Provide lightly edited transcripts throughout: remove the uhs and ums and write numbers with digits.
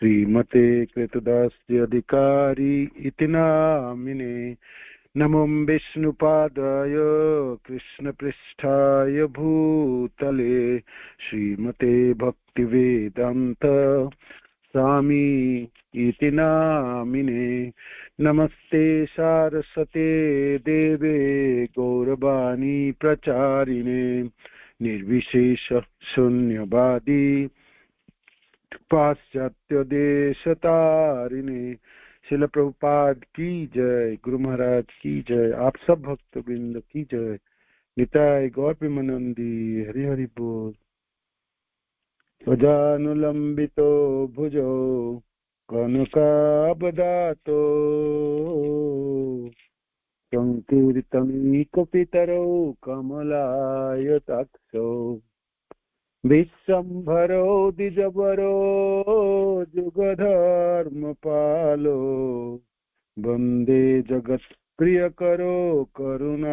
श्रीमते कृतदास्यधिकारी इति नामिने। नमो विष्णुपादाय कृष्णपृष्ठाय भूतले श्रीमते भक्तिवेदान्त स्वामी इति नामिने। नमस्ते सारस्वते देवे गौरवाणी प्रचारिणे निर्विशेष शून्यवादी पाश्चात्य देशतारिणे। शिल प्रभुपाद की जय, गुरु महाराज की जय, आप सब भक्त वृंद की जय। निताय गौर प्रेमानंदी, हरि हरि बोल। स्वजानुलंबितो भुजो कनकाबदातो संकीर्तनीकपितरौ कमलायताक्षौ विश्वम्भरो द्विजवरो जुगधर्मपालो वन्दे जगत्प्रियकरो करुणावतारो।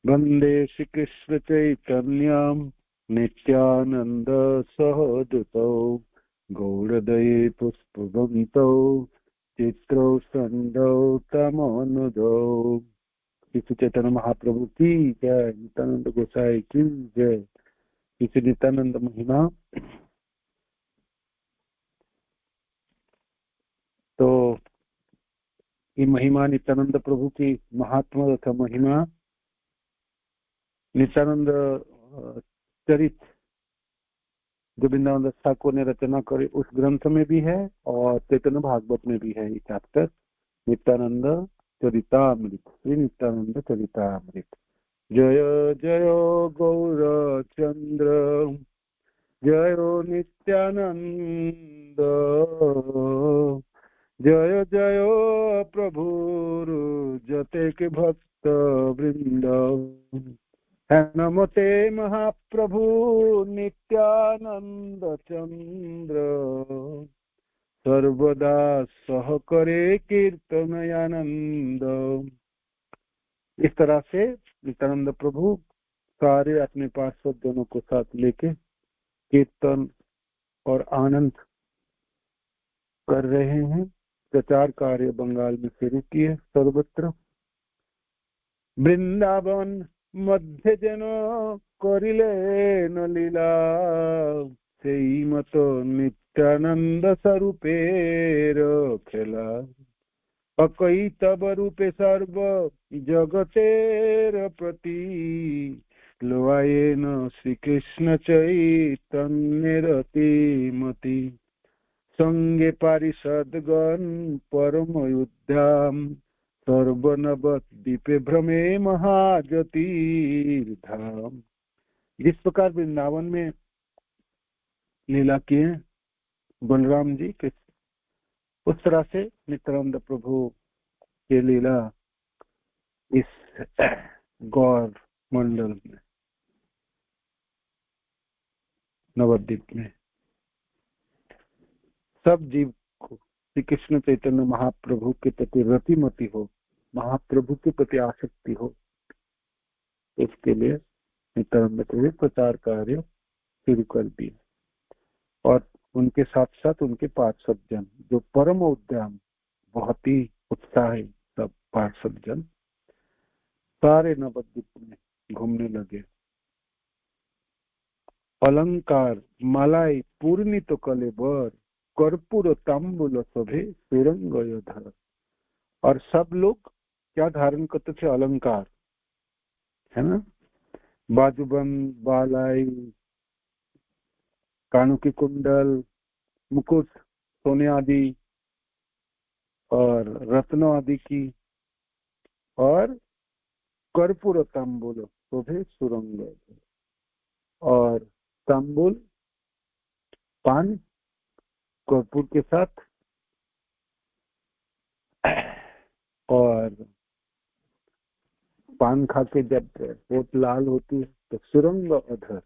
वन्दे श्रीकृष्ण चैतन्यं नित्यानन्द सहोदतौ गौरदये पुष्पवन्तौ चित्रौ सन्धौ तमोनुदौ। श्री चैतन्य महाप्रभु की जय, नित्यानंद गोसाई की जय। श्री नित्यानंद महिमा। तो ये महिमा नित्यानंद प्रभु की महात्मा तथा महिमा नित्यानंद चरित जो वृंदावन ठाकुर ने रचना करे उस ग्रंथ में भी है और चैतन्य भागवत में भी है। ये चैप्टर नित्यानंद चरितामृत, श्री नित्यानंद चरितामृत। जय जय गौरचंद्र जय नित्यानंद जय जय प्रभु जतेक भक्त वृंद। नमते महाप्रभु नित्यानंद चंद्र सर्वदा सहकरे कीर्तनयानंद। इस तरह से नित्यानंद प्रभु सारे अपने पार्षद जनों को साथ लेके कीर्तन और आनंद कर रहे हैं। प्रचार कार्य बंगाल में शुरू किए सर्वत्र। वृंदावन मध्य जन करिले न लीला सेई मत नित्यानंद स्वरूपेर खेला। अकई तब रूपे सर्व जगतेर प्रति लोआयेन श्री कृष्ण चैतन्य रतिमति। संगे पारिषदगण परम युद्धाम सर्वनवद्वीपे भ्रमे महाजतीर्धाम। जिस प्रकार वृंदावन में लीला किए बलराम जी के, उस तरह से नित्यानंद प्रभु की लीला इस गौर मंडल में नवद्वीप में सब जीव को श्री कृष्ण चैतन्य महाप्रभु के प्रति रतिमति हो, महाप्रभु के प्रति आसक्ति हो, इसके लिए नित्यानंद प्रभु प्रचार कार्य शुरू कर दिए। और उनके साथ साथ उनके पार्षद जन जो परम उद्यम बहुत ही उत्साही सब पार्षद जन सारे नवद्वीप में घूमने लगे। अलंकार मालाई पूर्णित कलेबर कर्पूर तांबूल शोभे सुरंगधर। और सब लोग क्या धारण करते थे? अलंकार, है ना, बाजूबंद, बालाई, कानों की कुंडल, मुकुट, सोने आदि और रत्नों आदि की, और कर्पूर तांबूल शोभे सुरंग। और तांबूल पान कर्पूर के साथ, और पान खा के जब होठ लाल होती है तो सुरंग अधर,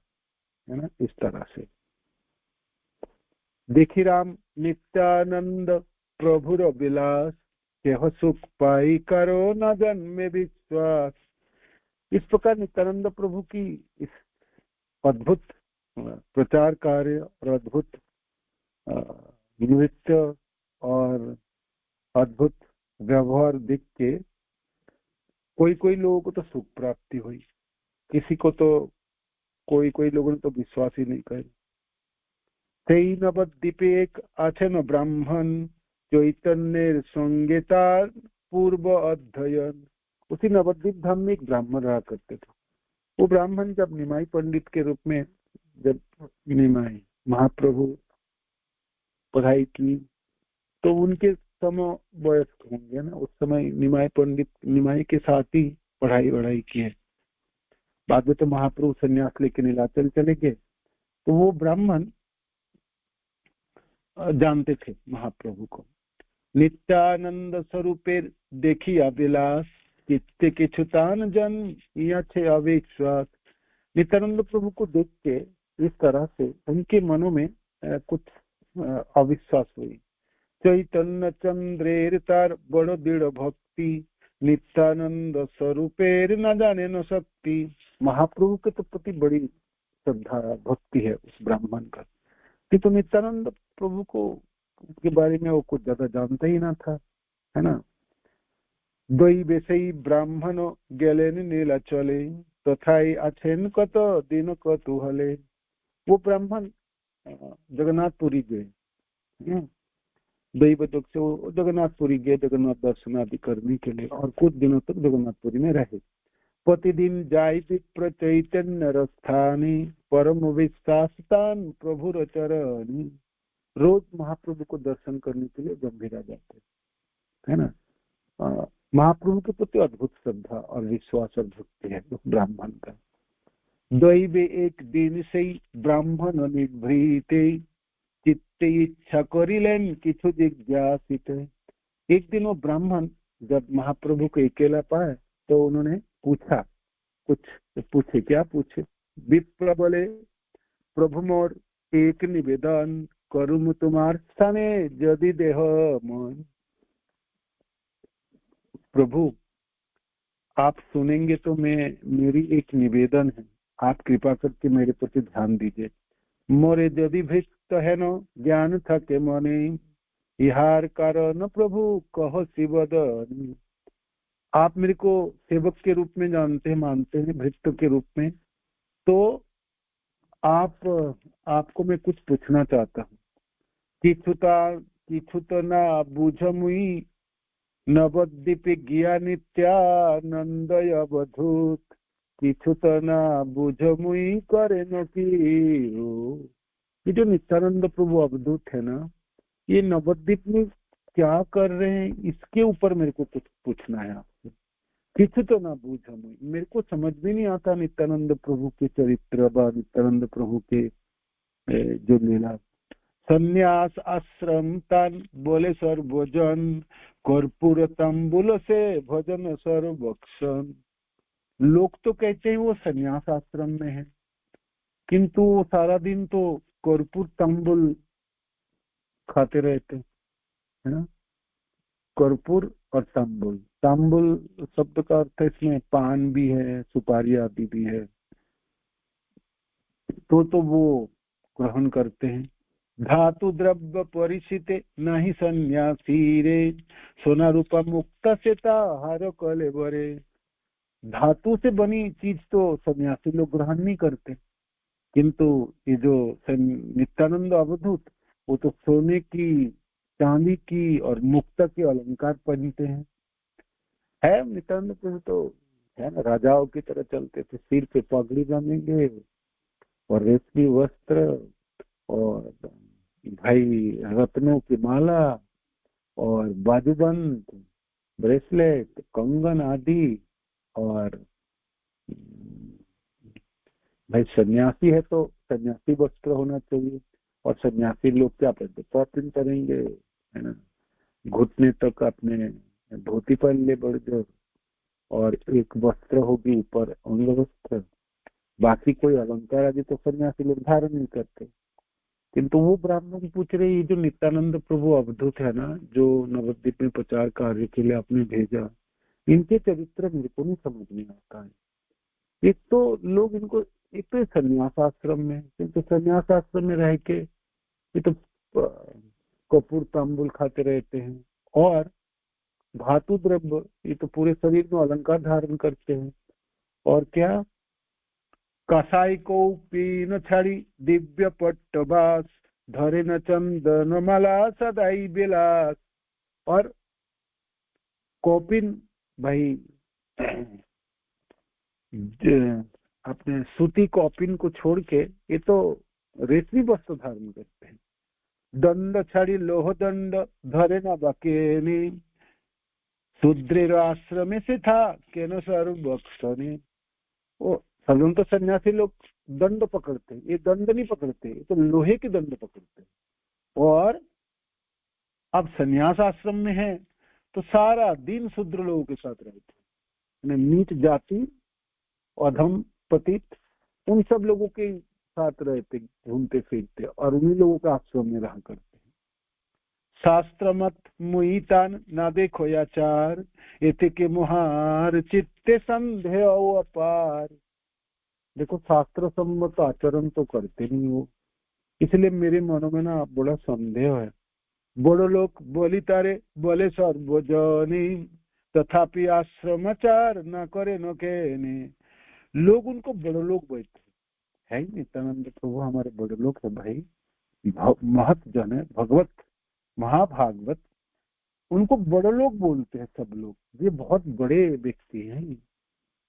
है ना। इस तरह से देखी राम नित्यानंद प्रभुर विलास यह सुख पाई करो न जन्मे विश्वास। इस प्रकार नित्यानंद प्रभु की इस अद्भुत प्रचार कार्य और अद्भुत नृत्य और अद्भुत व्यवहार देख के कोई कोई लोगों को तो सुख प्राप्ति हुई, किसी को तो कोई कोई लोगों ने तो विश्वास ही नहीं करे। সেই নবদ্বীপে एक আছেন ब्राह्मण चैतन्य संगीतार पूर्व अध्ययन। उसी नवद्वीप धाम में एक ब्राह्मण रहा करते थे। वो ब्राह्मण जब निमाई पंडित के रूप में, जब निमाई महाप्रभु पढ़ाई की तो उनके समय वयस्क होंगे ना, उस समय निमाई पंडित निमाई के साथ ही पढ़ाई वढ़ाई की है। बाद में तो महाप्रभु संन्यास लेके नीलाचल चले गए। तो वो ब्राह्मण जानते थे महाप्रभु को। नित्यानंद स्वरूपेर देखिया विलास चित्ते के छुतान जन याचे अविश्वास। नित्यानंद प्रभु को देख के इस तरह से उनके मनों में कुछ अविश्वास हुई। चैतन्य चंद्रेर तार बड़ो दृढ़ भक्ति नित्यानंद स्वरूपेर न जाने न शक्ति। महाप्रभु के तो प्रति बड़ी श्रद्धा भक्ति है उस ब्राह्मण का, तो नित्यानंद प्रभु को के बारे में वो कुछ ज्यादा जानता ही ना था, है ना। दई बेसई ब्राह्मण गेलेन नीला चले तथाई आछेन कत दिन कतुहले। वो ब्राह्मण जगन्नाथपुरी गए, दैव दुख से वो जगन्नाथपुरी गए जगन्नाथ दर्शन आदि करने के लिए, और कुछ दिनों तक जगन्नाथपुरी में रहे। प्रतिदिन जाय विप्र चैतन्य रस्थानी परम विश्वासतान प्रभु चरणी। रोज महाप्रभु को दर्शन करने के लिए गंभीरा जाते, है ना। महाप्रभु के प्रति अद्भुत श्रद्धा और विश्वास और भक्ति है उस ब्राह्मण का। दैवे एक दिन से ब्राह्मण निभृते चित्ते इच्छा करिलेन किछु जिज्ञासित। एक दिन वो ब्राह्मण जब महाप्रभु को अकेला पाए तो उन्होंने पूछा, कुछ पूछे, क्या पूछे। विप्र बोले प्रभु मोर एक निवेदन करूँ तुम्हार स्थाने यदि देह मन। प्रभु आप सुनेंगे तो मेरी एक निवेदन है, आप कृपा करके मेरे प्रति ध्यान दीजिए। मोरे यदि भृत है न ज्ञान थके मने इहार कारण प्रभु कहो शिवदन। आप मेरे को सेवक के रूप में जानते हैं, मानते हैं, भृत्य के रूप में, तो आपको मैं कुछ पूछना चाहता हूँ। किछुत ना बूझ मुई नवद्वीप गिया नित्यानंदय अवधूत। किछुत ना बूझ मुई करे न की। ये जो नित्यानंद प्रभु अवधूत है ना, ये नवद्वीप में क्या कर रहे हैं, इसके ऊपर मेरे को कुछ पूछना है आपसे। किसी तो ना बूझ हमें, मेरे को समझ भी नहीं आता नित्यानंद प्रभु के चरित्र व नित्यानंद प्रभु के जो लीला। संन्यास आश्रम तन बोले सर्वजन कर्पूर तंबुल से भजन सर्वक्षण। लोग तो कहते हैं वो संन्यास आश्रम में है, किंतु वो सारा दिन तो कर्पूर तंबुल खाते रहते, है ना। कर्पूर और तांबुल, तांबुल शब्द का अर्थ इसमें पान भी है, सुपारी आदि भी है, तो वो ग्रहण करते हैं। धातु द्रव्य परिचित नहीं सन्यासी रे सोना रूपा मुक्त से हर कले बरे। धातु से बनी चीज तो सन्यासी लोग ग्रहण नहीं करते, किंतु ये जो नित्यानंद अवधूत वो तो सोने की, चांदी की और मुक्ता के अलंकार पहनते हैं। है नित्यानंद प्रभु तो है ना, राजाओं की तरह चलते थे, सिर पे पगड़ी बांधेंगे और रेशमी वस्त्र और भाई रत्नों की माला और बाजूबंद, ब्रेसलेट, कंगन आदि। और भाई सन्यासी है तो सन्यासी वस्त्र होना चाहिए, और सन्यासी लोग क्या पहनते, पॉपिन करेंगे, है ना, घुटने तक अपने धोती पहन ले बड़े, और एक वस्त्र होगी ऊपर अंग वस्त्र, बाकी कोई अलंकार आदि तो सन्यासी लोग धारण नहीं करते। किंतु वो ब्राह्मण पूछ रहे, ये जो नित्यानंद प्रभु अवधूत है ना, जो नवद्वीप में प्रचार कार्य के लिए आपने भेजा, इनके चरित्र मेरे को नहीं समझ में आता है। एक तो लोग इनको एक तो संन्यास आश्रम में, तो संन्यास आश्रम में रह के ये तो कपूर तांबुल खाते रहते हैं, और धातु द्रव्य, ये तो पूरे शरीर में अलंकार धारण करते हैं। और क्या, कसाई को पीन छड़ी दिव्य पट्टबास, धरे न चंदन माला सदाई बिलास। और कौपिन भाई, अपने सूती कौपिन को छोड़ के ये तो रेशमी वस्त्र धारण करते हैं। दंड छड़ी लोह दंड धरे न बकेनी, शूद्रेर आश्रम से था केन सर्वक्षणी। वो साधारण तो सन्यासी लोग दंड पकड़ते, ये दंड नहीं पकड़ते, ये तो लोहे के दंड पकड़ते। और अब सन्यास आश्रम में है तो सारा दिन शूद्र लोगों के साथ रहते, नीच जाति अधम पतित उन सब लोगों के साथ रहते, घूमते फिरते, और उन्हीं लोगों का आश्रम में रहा करते हैं। शास्त्र मत मुईतान ना देखो याचार, एते के मुहार चित्ते संदेह अपार। देखो शास्त्र सम्मत आचरण तो करते नहीं हो, इसलिए मेरे मन में ना बड़ा संदेह है। बड़ो लोग बोली तारे बोले सर्वजनी, तथापि आश्रमाचार न करे न कहने। लोग उनको बड़ो लोग बोलते है, नित्यानंद प्रभु हमारे बड़े लोग है भाई, महत जन है, भगवत महाभागवत, उनको बड़े लोग बोलते हैं सब लोग, ये बहुत बड़े व्यक्ति हैं।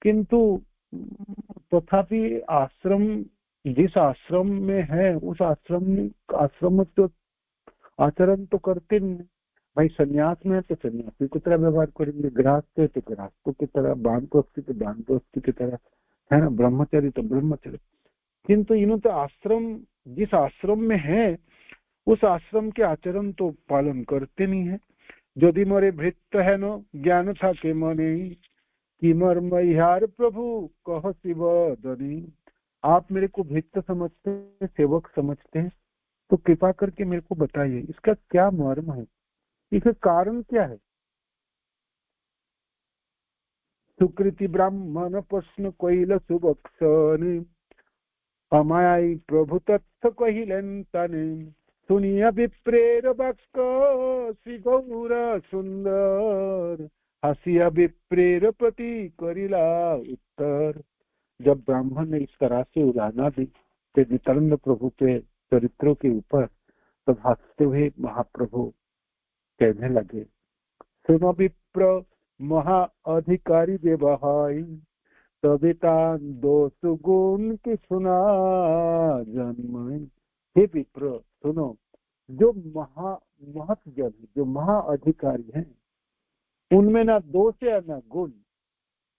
किंतु तथापि आश्रम, जिस आश्रम में है उस आश्रम तो आचरण तो करते नहीं। भाई सन्यास में है तो सन्यासी की तरह व्यवहार करेंगे, गृहस्थ है तो गृहस्थों की तरह, बानप्रस्थी तो बानप्रस्थी की तरह, है ना, ब्रह्मचारी तो ब्रह्मचारी। किंतु इन्हों तो आश्रम, जिस आश्रम में है उस आश्रम के आचरण तो पालन करते नहीं है। यदि मोरे भृत्य है नो ज्ञान था के मने, कि मर्महार प्रभु कह शिव दनी। आप मेरे को भृत्य समझते हैं, सेवक समझते हैं, तो कृपा करके मेरे को बताइए इसका क्या मर्म है, इसका कारण क्या है। सुकृति ब्राह्मण प्रश्न कोइल सुबक्षनी, अमाई प्रभु तत्व कहिलेन तने। सुनिया विप्रेर वाक्य श्री गौर सुंदर, हसिया विप्रेर प्रति करिला उत्तर। जब ब्राह्मण ने इस तरह से उदाहरणा दी नित्यानंद प्रभु के चरित्रों के ऊपर, तब हंसते हुए महाप्रभु कहने लगे, सुनो विप्र महा अधिकारी देवहाई, तबिता दोष गुण की सुना जन्म। हे विप्र सुनो, जो महत जन, जो महा अधिकारी हैं, उनमें ना दोष है ना गुण,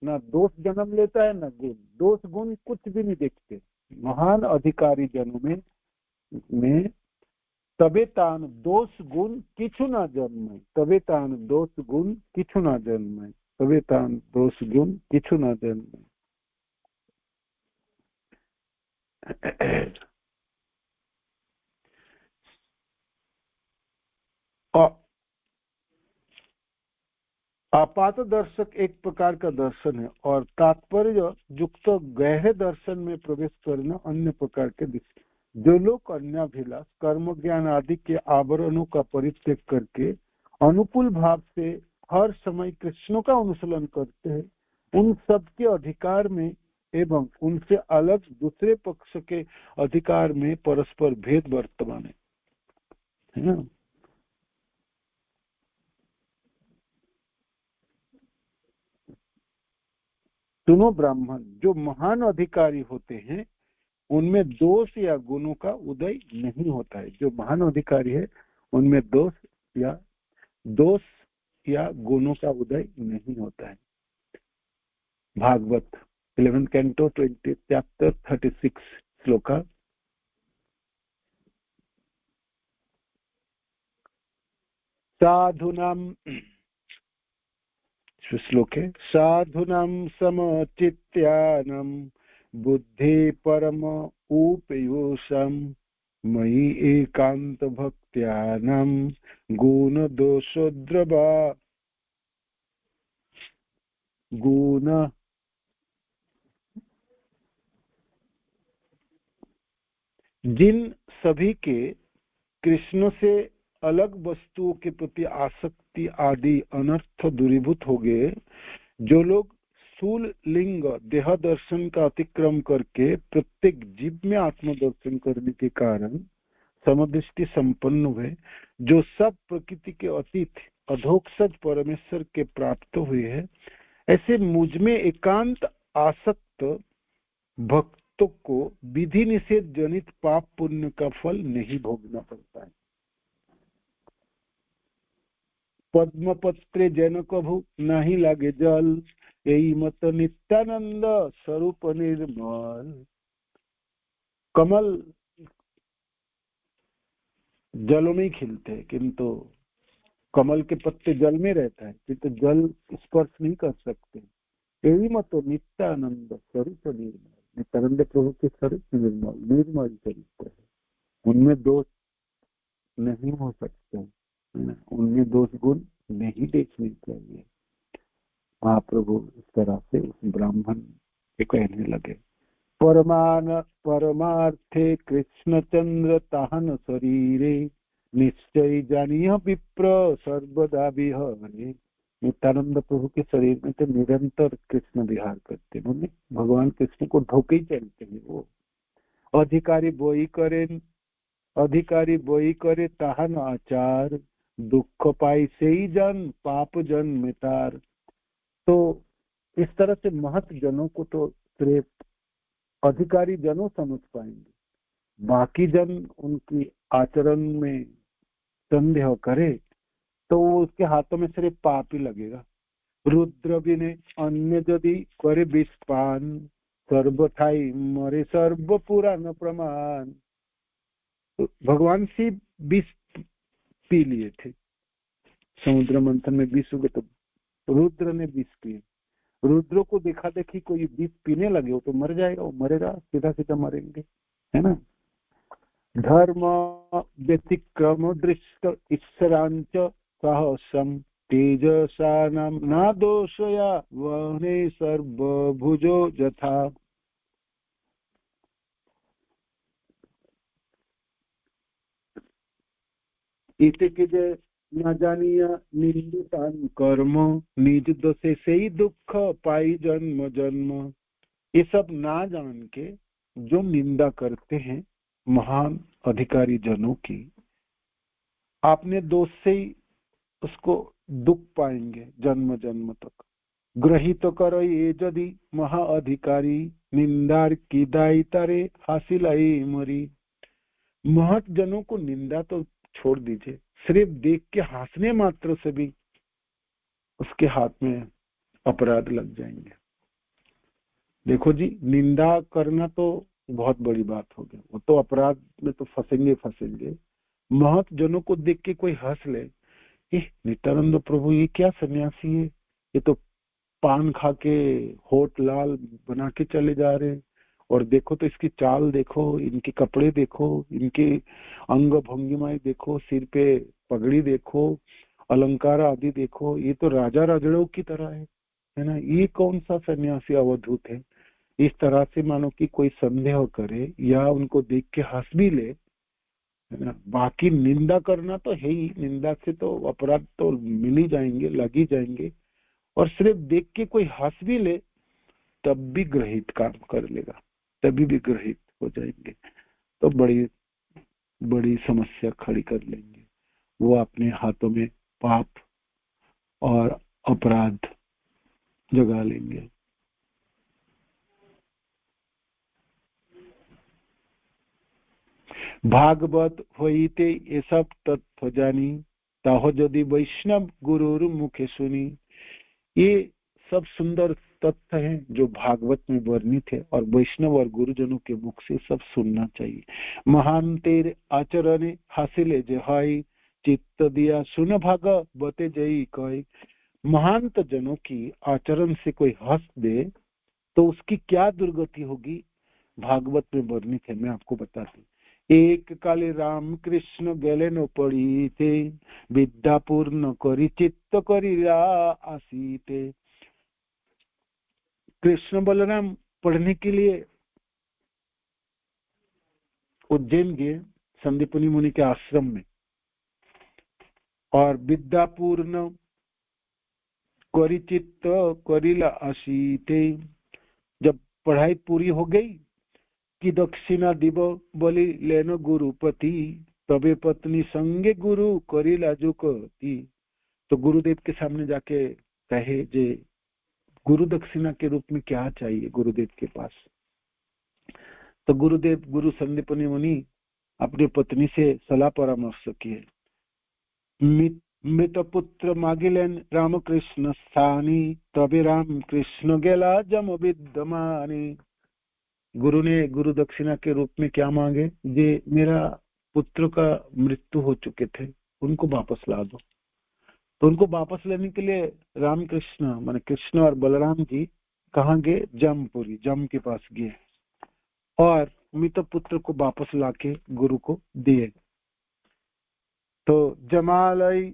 ना दोष जन्म लेता है ना गुण, दोष गुण कुछ भी नहीं देखते। महान अधिकारी जनों में तबे तान दोष गुण किछु ना जन्मे, तबे तान दोष गुण किछु ना जन्मे, तबे तान दोष गुण किछु ना जन्मे। आपात दर्शक एक प्रकार का दर्शन है, और तात्पर्य युक्त गहरे दर्शन में प्रवेश करना अन्य प्रकार के दृष्टि। जो लोग अन्याभिलाष कर्म ज्ञान आदि के आवरणों का परित्याग करके अनुकूल भाव से हर समय कृष्ण का अनुसरण करते हैं, उन सब के अधिकार में एवं उनसे अलग दूसरे पक्ष के अधिकार में परस्पर भेद वर्तमान है ना। सुनो ब्राह्मण, जो महान अधिकारी होते हैं उनमें दोष या गुणों का उदय नहीं होता है। जो महान अधिकारी है उनमें दोष या गुणों का उदय नहीं होता है। Bhagavata 11 canto 20 chapter 36 shloka. साधुनाम श्लोके साधुनां समचित्यानां बुद्धि परम उपयोषम, मयि एकांत भक्त्यानां गुण दोषोद्रवा गुण जिन सभी के कृष्ण से अलग वस्तुओं के प्रति आसक्ति आदि अनर्थ दूरीभूत हो गए, जो लोग स्थूल लिंग देह दर्शन का अतिक्रम करके प्रत्येक जीव में आत्मदर्शन करने के कारण समदृष्टि संपन्न हुए, जो सब प्रकृति के अतीत अधोक्षज परमेश्वर के प्राप्त हुए हैं, ऐसे मुझ में एकांत आसक्त भक्तों को विधि निषेध जनित पाप पुण्य का फल नहीं भोगना पड़ता है। पद्मपत्रे जन कभु नहीं लागे जल, यही मत नित्यानंद स्वरूप निर्मल। कमल जल में खिलते हैं, किंतु कमल के पत्ते जल में रहता है, किंतु जल स्पर्श नहीं कर सकते। यही मत नित्यानंद स्वरूप निर्मल। नित्यानंद प्रभु के स्वरूप निर्मल निर्मल चरित्र है, उनमें दोष नहीं हो सकते, उनमें दोष गुण नहीं देखने चाहिए। महाप्रभु इस तरह से उस ब्राह्मण के कहने लगे। परमार्थे कृष्णचंद्र ताहन शरीरे, निश्चय जानिय विप्र सर्वदा विहरे। नित्यानंद प्रभु के शरीर में तो निरंतर कृष्ण विहार करते हैं, भगवान कृष्ण को ढोके ही चलते हैं। वो अधिकारी बोई करे ताहन आचार, दुख पाई से ही जन पाप जन मितार। तो इस तरह से महत जनों को तो सिर्फ अधिकारी जनों समझ पाएंगे, बाकी जन उनकी आचरण में संदेह करे तो उसके हाथों में सिर्फ पाप ही लगेगा। रुद्र विने अन्य यदि करे विषपान, सर्वथाई मरे सर्व पुराण प्रमाण। तो भगवान से विष पी लिए थे, समुद्र मंथन में विष हुए तो रुद्र ने विष पिए। रुद्र को देखा देखी कोई विष पीने लगे वो तो मर जाएगा, वो मरेगा, सीधा सीधा मरेंगे, है ना। धर्म व्यतिक्रम दृष्ट ईश्वरांच साहसम, तेजसानाम ना दोषया वहने सर्वभुजो यथा। इति के न जानिया निंदितान कर्म, निज दोषे से ही दुख पाई जन्म जन्म। ये सब ना जान के जो निंदा करते हैं महान अधिकारी जनों की, आपने दोष से ही उसको दुख पाएंगे जन्म जन्म तक। ग्रहित तो करो ये यदि महा अधिकारी, निंदार की दाई तारे हासिल आई मरी। महत जनों को निंदा तो छोड़ दीजिए, सिर्फ देख के हंसने मात्र से भी उसके हाथ में अपराध लग जाएंगे। देखो जी, निंदा करना तो बहुत बड़ी बात हो गई, वो तो अपराध में तो फंसेंगे। महत जनों को देख के कोई हंस ले, नित्यानंद प्रभु ये क्या सन्यासी है, ये तो पान खा के होठ लाल बना के चले जा रहे हैं, और देखो तो इसकी चाल देखो, इनके कपड़े देखो, इनके अंग भंगिमाएं देखो, सिर पे पगड़ी देखो, अलंकार आदि देखो, ये तो राजा राजड़ों की तरह है ना। ये कौन सा सन्यासी अवधूत है। इस तरह से मानो कि कोई संदेह करे या उनको देख के हंस भी ले, है ना। बाकी निंदा करना तो है ही, निंदा से तो अपराध तो मिल ही जाएंगे, लग ही जाएंगे, और सिर्फ देख के कोई हंस भी ले तब भी ग्रहित काम कर लेगा, तभी भी ग्रहित हो जाएंगे, तो बड़ी बड़ी समस्या खड़ी कर लेंगे। वो अपने हाथों में पाप और अपराध जगा लेंगे। भागवत होइते ये सब तत्व जानी, ताहो यदि वैष्णव गुरुर मुखे सुनी। ये सब सुंदर तथ्य हैं जो भागवत में वर्णित है, और वैष्णव और गुरुजनों के मुख से सब सुनना चाहिए। महान तेरे आचरणे हासिले जे हाई, चित्त दिया सुन भागवते जई कई। महांत जनों की आचरण से कोई हंस दे तो उसकी क्या दुर्गति होगी, भागवत में वर्णित है। मैं आपको बताती हूँ। एक काले राम कृष्ण गेले न पड़ी थे, विद्या पूर्ण करी चित्त करी आसीते। कृष्ण बलराम पढ़ने के लिए उज्जैन गए संदीपनी मुनि के आश्रम में, और विद्यापूर्ण करिचित्त करिला आशीते। जब पढ़ाई पूरी हो गई कि दक्षिणा दिव बोली लेनो गुरुपति, तबे पत्नी संगे गुरु करिला जुकती। तो गुरुदेव के सामने जाके कहे जे गुरु दक्षिणा के रूप में क्या चाहिए गुरुदेव के पास। तो गुरु संदीपनी मुनि अपनी पत्नी से सलाह परामर्श किए। मृत पुत्र मागिलेन रामकृष्ण स्थानी, तबे राम कृष्ण गेला जम विद्यमानी। गुरु दक्षिणा के रूप में क्या मांगे, जे मेरा पुत्र का मृत्यु हो चुके थे, उनको वापस ला दो। तो उनको वापस लेने के लिए रामकृष्ण माने कृष्ण और बलराम जी कहाँ गए, जमपुरी, जम के पास गए और मृत पुत्र को वापस लाके गुरु को दिए। तो जमालय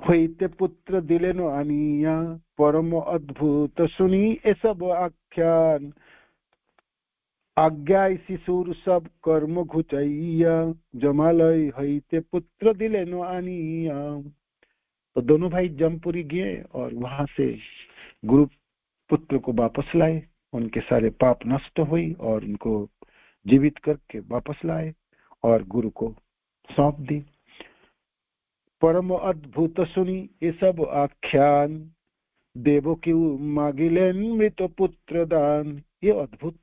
होते पुत्र दिलेनो आनिया, परम अद्भुत सुनी ये सब आख्यान। आज्ञा शिशुर सब कर्म घुचैया, जमालय होते पुत्र दिलेनो आनिया। तो दोनों भाई जमपुरी गए और वहां से गुरु पुत्र को वापस लाए। उनके सारे पाप नष्ट हुई और उनको जीवित करके वापस लाए और गुरु को सौंप दी। परम अद्भुत सुनी ये सब आख्यान, देवो की मागिलेन मृत पुत्र दान। ये अद्भुत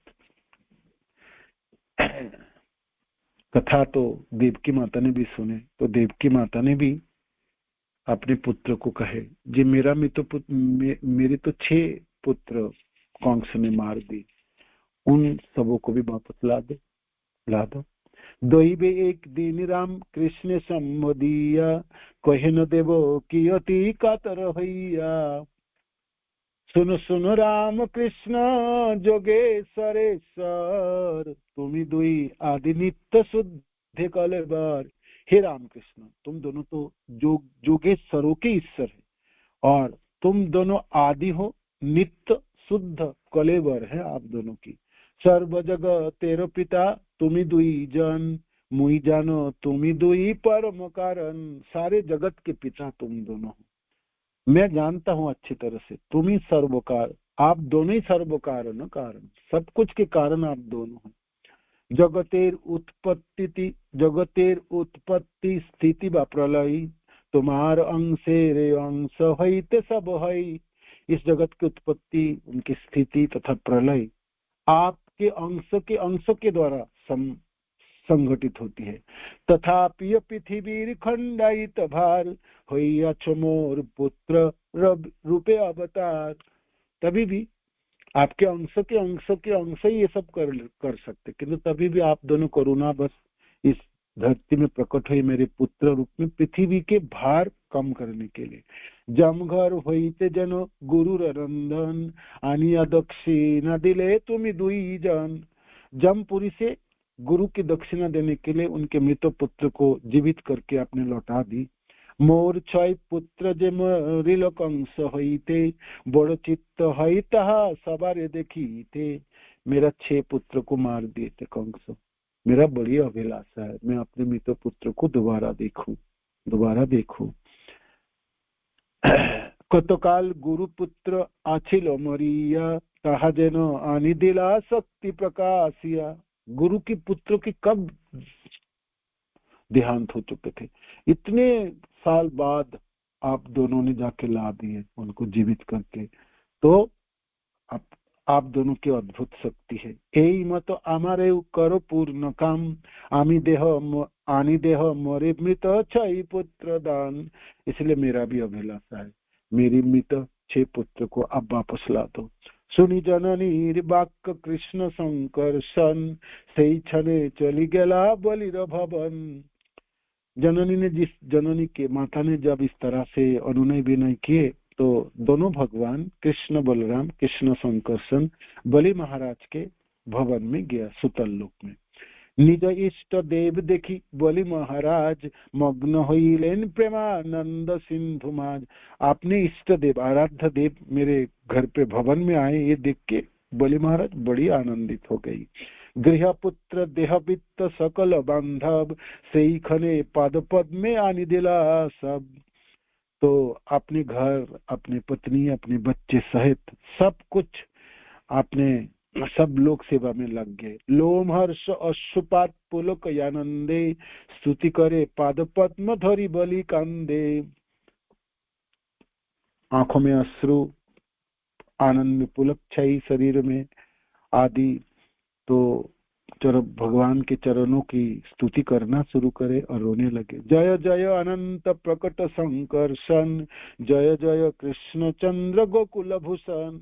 कथा तो देवकी माता ने भी सुने। तो देवकी माता ने भी अपने पुत्र को कहे, जी मेरा मेरे तो 6 पुत्र कंस ने मार दी, उन सबों को भी वापस ला दो। दैवे एक दिन राम कृष्ण सम्मदिया, कहे न देवो की अति कातर हईया। सुनो सुनो राम कृष्ण जोगेश्वरेश्वर, तुम्ही दुई आदि नित्य शुद्ध कलेवर। हे राम कृष्ण, तुम दोनों तो जोगेश्वरों के ईश्वर है और तुम दोनों आदि हो, नित्य शुद्ध कलेवर है आप दोनों की। सर्व जगत तेरो पिता तुम्ही दुई जन, मुई जानो तुम्ही दुई परम कारण। सारे जगत के पिता तुम दोनों हो, मैं जानता हूं अच्छी तरह से, तुम ही सर्वकार, आप दोनों ही सर्वकार कारण, सब कुछ के कारण आप दोनों हैं। जगतेर उत्पत्ति स्थिति व प्रलय, तुम्हार अंशे रे अंश हईते सब हई। इस जगत की उत्पत्ति, उनकी स्थिति तथा प्रलय आपके अंश के द्वारा संगठित होती है। तथापि पृथ्वी खंडायित भार, होइया मोर पुत्र रूपे अवतार। तभी भी आपके अंश ही ये सब कर सकते, किंतु तभी भी आप दोनों करुणा बस इस धरती में प्रकट हुए मेरे पुत्र रूप में, पृथ्वी के भार कम करने के लिए। जमघर होइते जन गुरु रंधन, आनिया दक्षिणा दिले तुम्ही दुई जन। जमपुरी से गुरु की दक्षिणा देने के लिए उनके मृत पुत्र को जीवित करके आपने लौटा दी। मोर 6 पुत्र जे मरिल कंस हईते, बड़ चित्त हई तहा सवारे देखीते। मेरा 6 पुत्र को मार दिए थे कंस, मेरा बड़ी अभिलाषा है मैं अपने मृत पुत्र को दोबारा देखूं। कतकाल गुरु पुत्र आछिल मरिया, ताहा जेन आनी दिला शक्ति प्रकाशिया। गुरु की पुत्र की कब देहांत हो चुके थे, इतने साल बाद आप दोनों ने जाके ला दिए उनको जीवित करके। तो आप दोनों की अद्भुत शक्ति है। यही मत आमारे करो पूर्ण काम, आनी देह मरे मृत 6 पुत्र दान। इसलिए मेरा भी अभिलाषा है, मेरी मृत 6 पुत्र को अब वापस ला दो। सुनी जननी वाक्य कृष्ण संकर्षण, सही क्षणे चली गेला बलिर भवन। जननी के माता ने जब इस तरह से अनुनय विनय किए तो दोनों भगवान कृष्ण बलराम, कृष्ण संकर्षण बलि महाराज के भवन में गया, सुतल लोक में। निज इष्ट देव देखी बलि महाराज, मग्न होइलेन प्रेमानंद सिंधुमाज। आपने इष्ट देव, आराध्य देव मेरे घर पे भवन में आए, ये देख के बलि महाराज बड़ी आनंदित हो गई। गृह पुत्र देह वित्त सकल बांधव सही खने पाद पद में आनी दिला सब। तो अपने घर, अपने पत्नी, अपने बच्चे सहित सब कुछ आपने, सब लोग सेवा में लग गए। लोम हर्ष अश्रुपात पुलक आनंदे स्तुति करे पाद पद्म धरी बलि कांदे। आंखों में अश्रु, आनंद में पुलक छाई शरीर में आदि। तो भगवान के चरणों की स्तुति करना शुरू करे और रोने लगे। जय जय अनंत प्रकट संकर्षण, जय जय कृष्ण चंद्र गोकुल भूषण।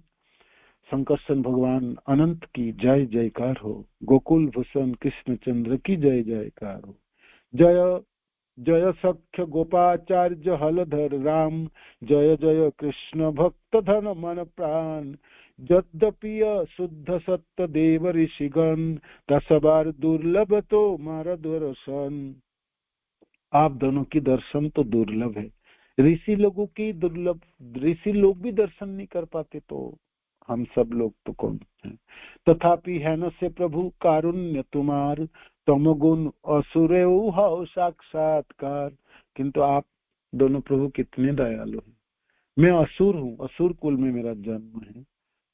संकर्षण भगवान अनंत की जय जयकार हो, गोकुल भूषण कृष्ण चंद्र की जय जयकार हो। जय जय सख्य गोपाचार्य हलधर राम, जय जय कृष्ण भक्त धन मन प्राण। यद्यपि शुद्ध सत्य देव ऋषिगण, दसबार दुर्लभ तो मारा दर्शन। आप दोनों की दर्शन तो दुर्लभ है, ऋषि लोगों की दुर्लभ, ऋषि लोग भी दर्शन नहीं कर पाते, तो हम सब लोग तो कौन है। तथापि है न से प्रभु कारुण्य तुम्हार, तमगुण असुरे हो साक्षात्कार। किंतु आप दोनों प्रभु कितने दयालु हैं। मैं असुर हूँ, असुर कुल में मेरा जन्म है,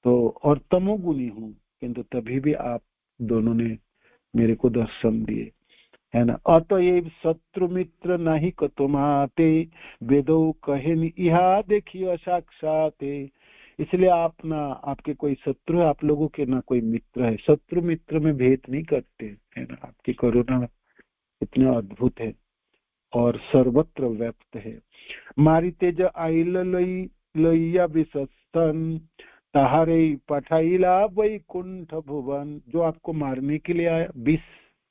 तो और तमोगुणी हूँ, किंतु तभी भी आप दोनों ने मेरे को दर्शन दिए, है ना। अतएव शत्रु मित्र नहीं कतुमाते, वेदो कहे इहा देखिए साक्षाते। इसलिए आप ना, आपके कोई शत्रु है, आप लोगों के ना कोई मित्र है। शत्रु मित्र में भेद नहीं करते, है ना। आपकी करुणा इतना अद्भुत है और सर्वत्र व्याप्त है। मारी तेज आइल लैया विशस्तन, तहारे पठाइला वैकुंठ भुवन। जो आपको मारने के लिए आया, विष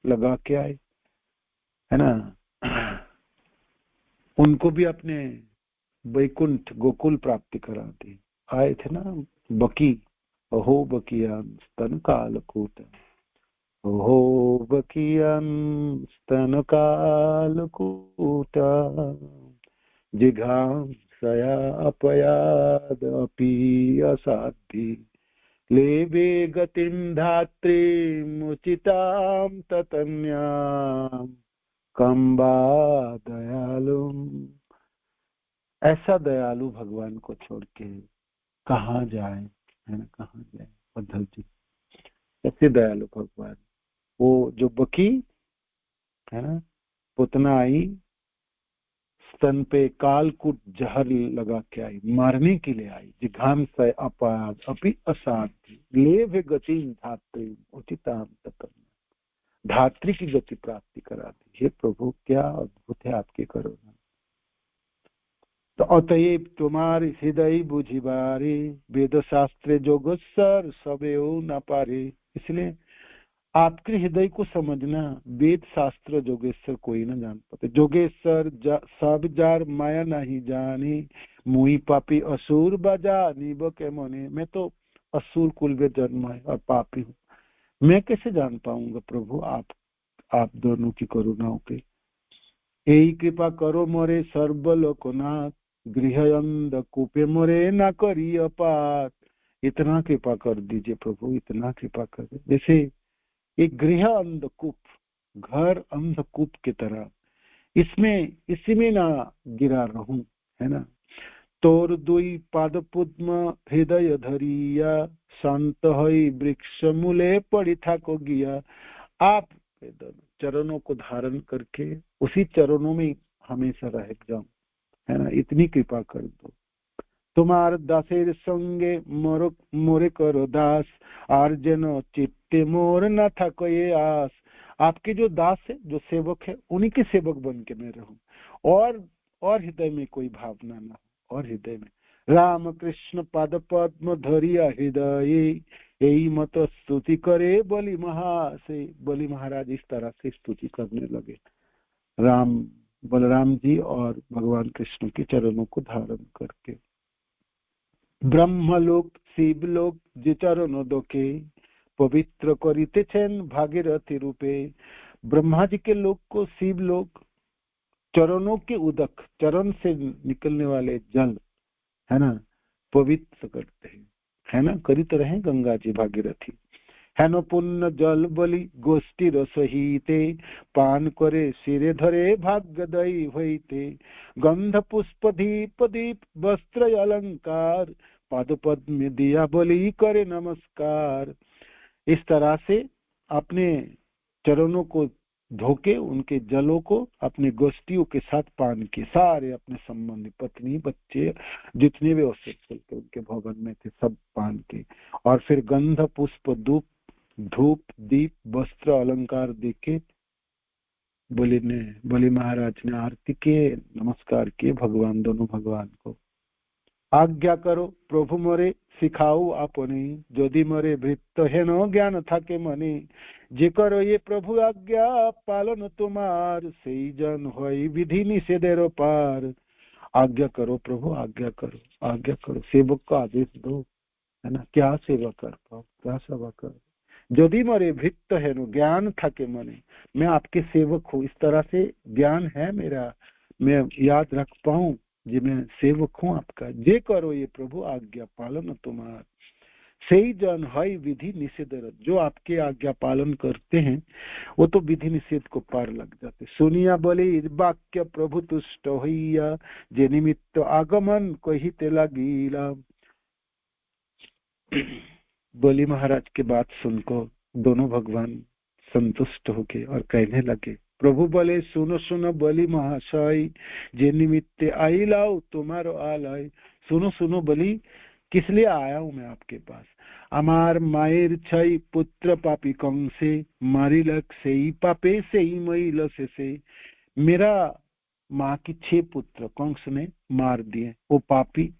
लगा के आए, है ना, उनको भी अपने वैकुंठ गोकुल प्राप्ति करा दी। आए थे ना बकी, अहो बकियान स्तन कालकूट, अहो बकियान स्तन कालकूट, जिघांसया अपयाद अपि असाध्य, लेवे गतिं धात्रीमुचितां ततन्यां कम्बा दयालु। ऐसा दयालु भगवान को छोड़ के कहाँ जाए, है ना, कहाँ जाए उद्धव जी। ऐसे दयालु भगवान, वो जो बकी है ना, पुतना आई, स्तन पे कालकूट जहर लगा के आई, मारने के लिए आई। जिघांसय अपराध अपि असाध्य, लेव गति धात्री उचिताम ततन्याम। धात्री की गति प्राप्ति करा दी। हे प्रभु, क्या अद्भुत है आपकी करुणा। तो अतएव तुम्हारे हृदय बुझिबारे, वेद शास्त्र जोगेश्वर सबेऊ न पारे। इसलिए आपके हृदय को समझना, वेद शास्त्र जोगेश्वर कोई न जान पाते। जोगेश्वर सब जार माया नहीं जानी, मुई पापी असुर बजा नीब के मने। मैं तो असुर कुल में जन्म है और पापी हूँ, मैं कैसे जान पाऊंगा प्रभु आप दोनों की करुणाओं के। यही कृपा करो मोरे सर्वलोकनाथ, गृह अंधकूपे मोरे न करी अपात। इतना कृपा कर दीजिए प्रभु, इतना कृपा कर दीजिए। जैसे एक गृह अंधकूप, घर अंधकूप की तरह, इसी में ना गिरा रहूं, है ना। तोर दुई पाद पद्म हृदय धरिया, शांत हई वृक्ष मूले पड़ी था को गिया। आप चरणों को धारण करके उसी चरणों में हमेशा रह जाऊं, है ना। इतनी कृपा कर दो। तुम्हार दासेर संगे मोरे करो दास, आर्जन चित्ते मोर न था कोई आस। आपके जो दास है, जो सेवक है, उन्हीं के सेवक बन के मैं रहूं, और हृदय में कोई भावना ना हो, और हृदय में राम कृष्ण पाद पद्म धरिया हृदय, यही मत स्तुति करे बलि महासे। बलि महाराज इस तरह से स्तुति करने लगे, बलराम जी और भगवान कृष्ण के चरणों को धारण करके। ब्रह्मलोक शिवलोक जे चरण दोके, पवित्र करिते छेन भागीरथी रूपे। ब्रह्मा जी के लोक को शिव लोक चरणों के उदक, चरण से निकलने वाले जल, है ना, पवित्र करते हैं। है ना, करी तो रहे गंगा जी भागीरथी। हेन पुण्य जल बलि गोष्ठीर सहिते पान करे सिरे धरे भाग्यदयी होइते गंध पुष्प दीप दीप वस्त्र अलंकार पाद पद्म दिया बलि करे नमस्कार। इस तरह से अपने चरणों को धोके उनके जलों को अपने गोष्ठियों के साथ पान किए, सारे अपने संबंधी पत्नी बच्चे जितने भी अवसर चलते उनके भवन में थे सब पान किए। और फिर गंध पुष्प धूप दीप वस्त्र अलंकार देके बलि महाराज ने आरती किए, नमस्कार किए भगवान, दोनों भगवान को। आज्ञा करो प्रभु मोरे सिखाओ आपने यदि मोरे भृत्त है न ज्ञान थाके मने जे करो ये प्रभु आज्ञा पालन तुम्हार सही जन होई विधि निषेधेर पार। आज्ञा करो प्रभु, आज्ञा करो, सेवक को आदेश दो, है ना, क्या सेवा कर पाओ, क्या सेवा कर। यदि मोरे भृत्त है न ज्ञान थाके मने, मैं आपके सेवक हूँ, इस तरह से ज्ञान है मेरा, मैं याद रख पाऊं जी मैं सेवक हूँ आपका। जे करो ये प्रभु आज्ञा पालन तुम्हार सही जन है विधि निषेध, जो आपके आज्ञा पालन करते हैं वो तो विधि निषेध को पार लग जाते। सुनिया बोले वाक्य प्रभु तुष्ट होइया जे निमित्त आगमन कहिते लगीला। बलि महाराज की बात सुनकर दोनों भगवान संतुष्ट हो गए और कहने लगे, प्रभु बोले सुनो सुनो बलि महाशय जे निमित्ते आई लाओ तुम्हारो आलय। सुनो सुनो बलि, किस लिए आया हूं मैं आपके पास। अमार मायर छई पुत्र पापी कंसे मारिलक सेई पापे सेई मैल से। मेरा माँ की 6 पुत्र कंस ने मार दिए, वो पापी,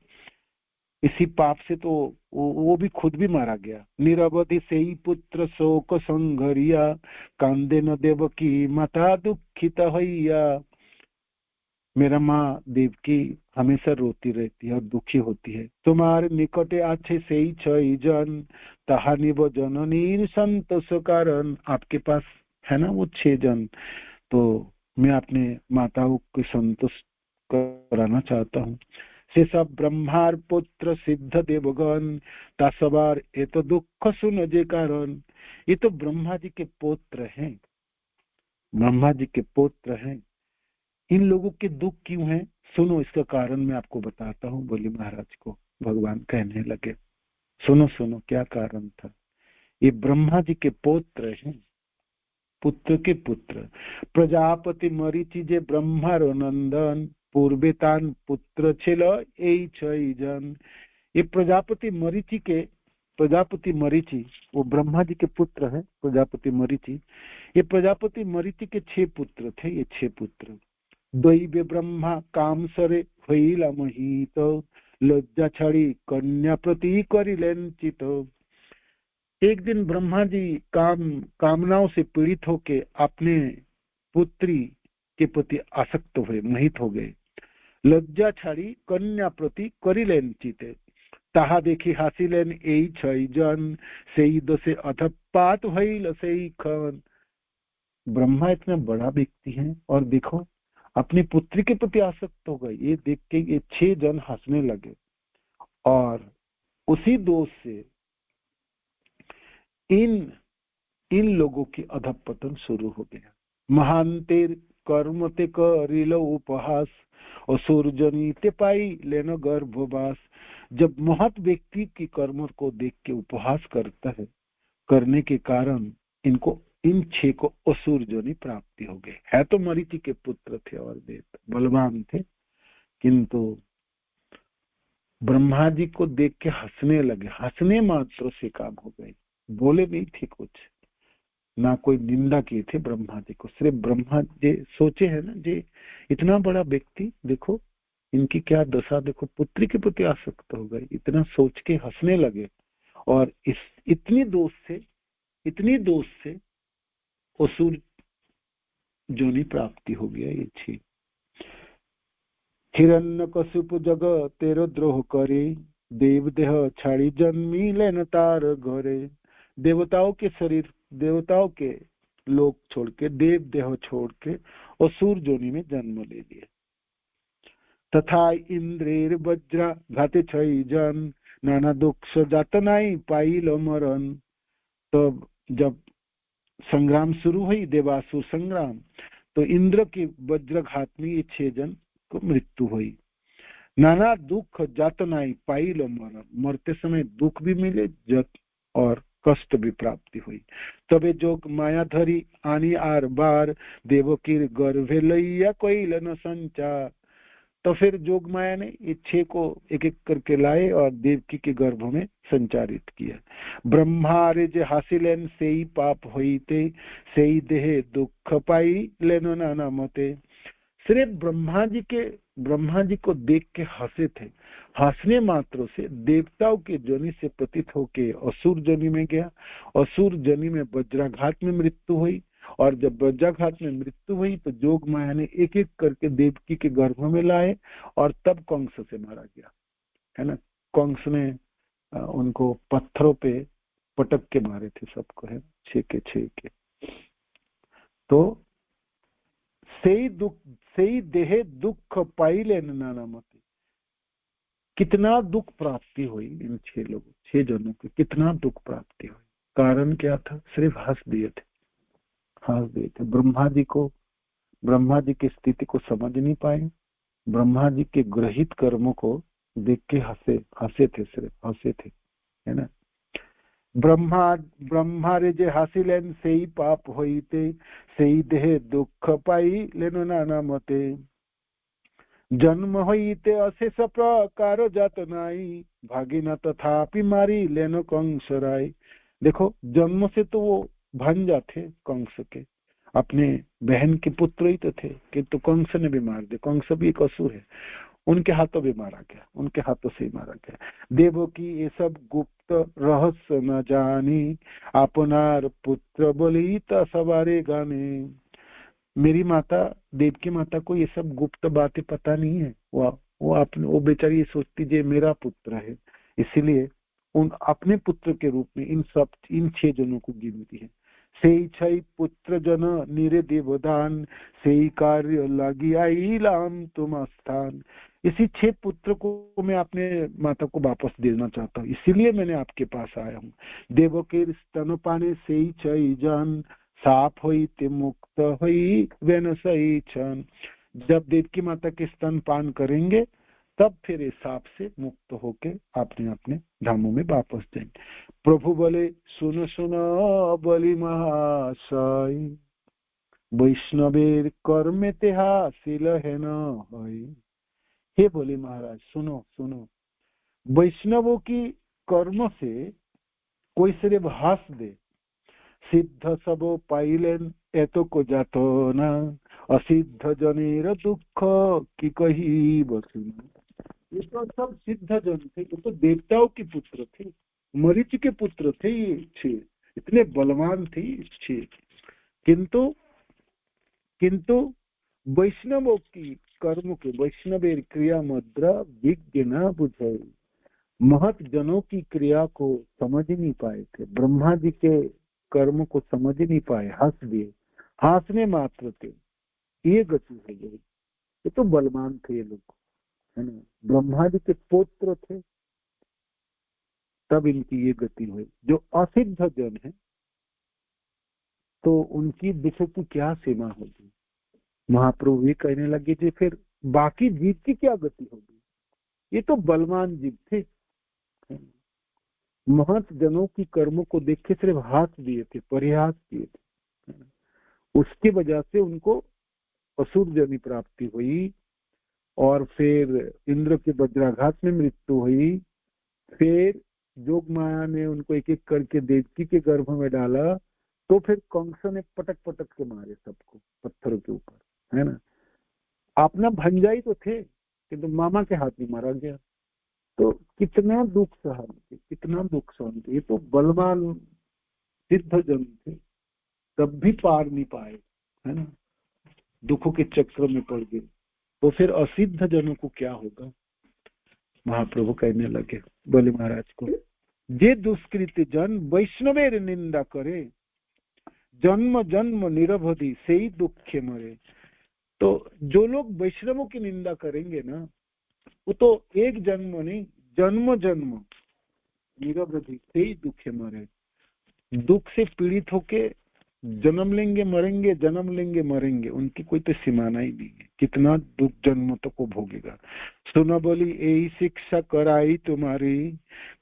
इसी पाप से तो वो भी खुद भी मारा गया। निरवधि से ही पुत्र शोक संघरिया कांदे न देवकी माता दुखित हैया। मेरा माँ देवकी हमेशा रोती रहती है और दुखी होती है। तुम्हारे निकटे आछे से ही छई जन ताहा निव जननी संतोष कारण। आपके पास है ना वो 6 जन, तो मैं अपने माताओं को संतुष्ट कराना चाहता हूँ। से सब ब्रह्मार पुत्र सिद्ध देवगण तासवार ये तो दुख सुन जे कारण। ये तो ब्रह्मा जी के पुत्र हैं, ब्रह्मा जी के पुत्र हैं। इन लोगों के दुख क्यों हैं, सुनो इसका कारण मैं आपको बताता हूँ। बलि महाराज को भगवान कहने लगे, सुनो सुनो क्या कारण था। ये ब्रह्मा जी के पुत्र हैं, पुत्र के पुत्र। प्रजापति मरीचि जे ब्रह्मारो नंदन पूर्वे तान पुत्र छिल एई छई जन। ये प्रजापति मरीचि वो ब्रह्मा जी के पुत्र है। प्रजापति मरीचि, ये प्रजापति मरीचि के 6 पुत्र थे। ये 6 पुत्र दैव्य ब्रह्मा काम सरे हईला मोहित लज्जा छड़ी कन्या प्रति करिलेन चित। एक दिन ब्रह्मा जी कामनाओं से पीड़ित होके अपने पुत्री के प्रति आसक्त हुए, मोहित हो गए। लज्जा छाड़ी कन्या प्रति करिलेन चिते ताहा देखी हासिलेन एई छई जन सेई दसे अथपात हईल सेई खन। ब्रह्मा इतना बड़ा व्यक्ति है और देखो अपनी पुत्री के प्रति आसक्त हो गए। ये देख के ये 6 जन हंसने लगे और उसी दोष से इन लोगों की अधपतन शुरू हो गया। महांतेर कर्म ते करिलो उपहास और सूर्यजनी ते पाई लेनो गर्भवास। जब महत व्यक्ति की कर्म को देख के उपहास करता है, करने के कारण इनको इन 6 को असुर जोनि प्राप्ति हो गई। है तो मरीचि के पुत्र थे और देव बलवान थे, किंतु ब्रह्मा जी को देख के हंसने लगे। हंसने मात्र से काम हो गई, बोले नहीं थे कुछ, ना कोई निंदा किए थे ब्रह्मा जी को। सिर्फ ब्रह्मा जी सोचे है ना जी इतना बड़ा व्यक्ति, देखो इनकी क्या दशा, देखो पुत्री के प्रति आसक्त हो गए, इतना सोच के हंसने लगे। और इस इतनी दोष से असुर जोनि प्राप्ति हो गया। ये 6 हिरण्यकशिपु जग तेरो द्रोह करे देव देह छाड़ी जन्मी लेन तार घरे। देवताओं के शरीर, देवताओं के लोक छोड़ के, देव देह छोड़ के असुर जोनि में जन्म ले लिया। तथा इंद्रेर वज्रा घाते छई जन नाना दुख जात नाई पाइल मरण। तो जब संग्राम शुरू हुई, देवासुर संग्राम, तो इंद्र के वज्रघात में ये 6 जन को मृत्यु हुई। नाना दुख जात नाई पाइल मरण, मरते समय दुख भी मिले, जत और कष्ट भी प्राप्ति हुई। तबे जोग मायाधरी आनी आर बार, देवकीर गर्भे लैया कोइल न संचार। तो फिर जोग माया ने ये 6 को एक एक करके लाए और देवकी के गर्भ में संचारित किया। ब्रह्मारे जे हासिलेन सेई पाप होइते, सेई देहे दुख पाई लेनो नाना मते। सिर्फ ब्रह्मा जी को देख के हंसे थे। हंसने मात्र से देवताओं के जोनि से पतित होके असुर जोनि में गया। असुर जोनि में वज्राघात में मृत्यु हुई, और जब वज्राघात में मृत्यु हुई तो जोग माया ने एक एक करके देवकी के गर्भ में लाए, और तब कंस से मारा गया, है ना। कंस ने उनको पत्थरों पे पटक के मारे थे सबको, है 6 के 6 के। तो सही देहे दुख पाइले नाना मते। कितना दुख प्राप्ति हुई इन 6 जनों को, कितना दुख प्राप्ति हुई। कारण क्या था? सिर्फ हंस दिए थे। ब्रह्मा जी की स्थिति को समझ नहीं पाए। ब्रह्मा जी के ग्रहित कर्मों को देख के हंसे थे, सिर्फ हंसे थे, है ना। ब्रह्मा रे जे हासिलेन सेई पाप होइते, सेई देहे दुख पाई लेनो नाना मते। जन्म होइते अशेष प्रकार जात नाई, भागिना तथापि मारी लेनो कंस राय। देखो, जन्म से तो वो भांजा थे कंस के, अपने बहन के पुत्र ही तो थे, किंतु कंस ने भी मार दिया। कंस भी एक असुर है, उनके हाथों भी मारा गया, उनके हाथों से ही मारा गया। देवो की ये सब गुप्त रहस्य न जानी, अपनार पुत्र बोली त सवारे गाने। मेरी माता, देवकी माता को ये सब गुप्त बातें पता नहीं है। वो बेचारी ये सोचती जे मेरा पुत्र है, इसीलिए उन अपने पुत्र के रूप में इन 6 जनों को गिनती है। सेई छई पुत्र जन निरे देवदान, सेई कार्य लगी आई लाम तुम स्थान। इसी 6 पुत्र को मैं अपने माता को वापस देना चाहता हूँ, इसीलिए मैंने आपके पास आया हूँ। देवके स्तनपाने सेई छई जन, साफ हुई ते मुक्त हुई वेन सही क्षण। जब देवकी माता के स्तन पान करेंगे तब फिर इस साप से मुक्त होके अपने अपने धामों में वापस जाएंगे। प्रभु बोले सुनो सुनो बलि महाशय, वैष्णवेर कर्मे ते हासिल है न। हे बोले महाराज, सुनो सुनो, वैष्णवों की कर्म से कोई सिर्फ हंस दे, सिद्ध सबो पाइलेन एतो को जातो ना, असिद्ध जनेर दुख की कही बसुना। ये तो सब सिद्ध जन थे, ये तो देवताओं के पुत्र थे, मरीच के पुत्र थे ये 6, इतने बलवान थे ये 6। किंतु वैष्णवों की कर्म के, वैष्णवेर क्रिया मुद्रा विज्ञ न बुझे, महत जनों की क्रिया को समझ नहीं पाए थे। ब्रह्मा जी के कर्म को समझ नहीं पाए, हंस दिए, हंसने मात्र थे, ये गति हो गई। ये तो बलवान थे ये लोग, है ना, ब्रह्मा जी के पुत्र थे, तब इनकी ये गति हुई। जो असिद्ध जन है तो उनकी दुख की क्या सीमा होगी। महाप्रभु भी कहने लगे थे फिर बाकी जीव की क्या गति होगी। ये तो बलवान जीव थे, महत जनों की कर्मों को देख के सिर्फ हाथ दिए थे, परिहास किए थे, उसकी वजह से उनको असुर जनी प्राप्ति हुई, और फिर इंद्र के वज्राघात में मृत्यु हुई। फिर जोग माया ने उनको एक एक करके देवकी के गर्भ में डाला, तो फिर कंस ने पटक पटक के मारे सबको पत्थरों के ऊपर, है ना। अपना भंजाई तो थे, किंतु मामा के हाथ में मारा गया। तो कितना दुख सहन थे, कितना दुख सहन थे। ये तो बलवान सिद्ध जन थे, तब भी पार नहीं पाए, है ना, दुखों के चक्र में पड़ गए। तो फिर असिद्ध जनों को क्या होगा। महाप्रभु कहने लगे, बोले महाराज को, जे दुष्कृत जन वैष्णवेर निंदा करे, जन्म जन्म निरवधि से ही दुखे मरे। तो जो लोग वैष्णवों की निंदा करेंगे ना, वो तो एक जन्म नहीं, जन्म जन्म निरवधि से ही दुखे मरे, दुख से पीड़ित होके जन्म लेंगे मरेंगे, जन्म लेंगे मरेंगे, उनकी कोई तो सीमाना ही नहीं है, कितना दुख जन्म तक को भोगेगा। सुनो बोली यही शिक्षा कराई तुम्हारी,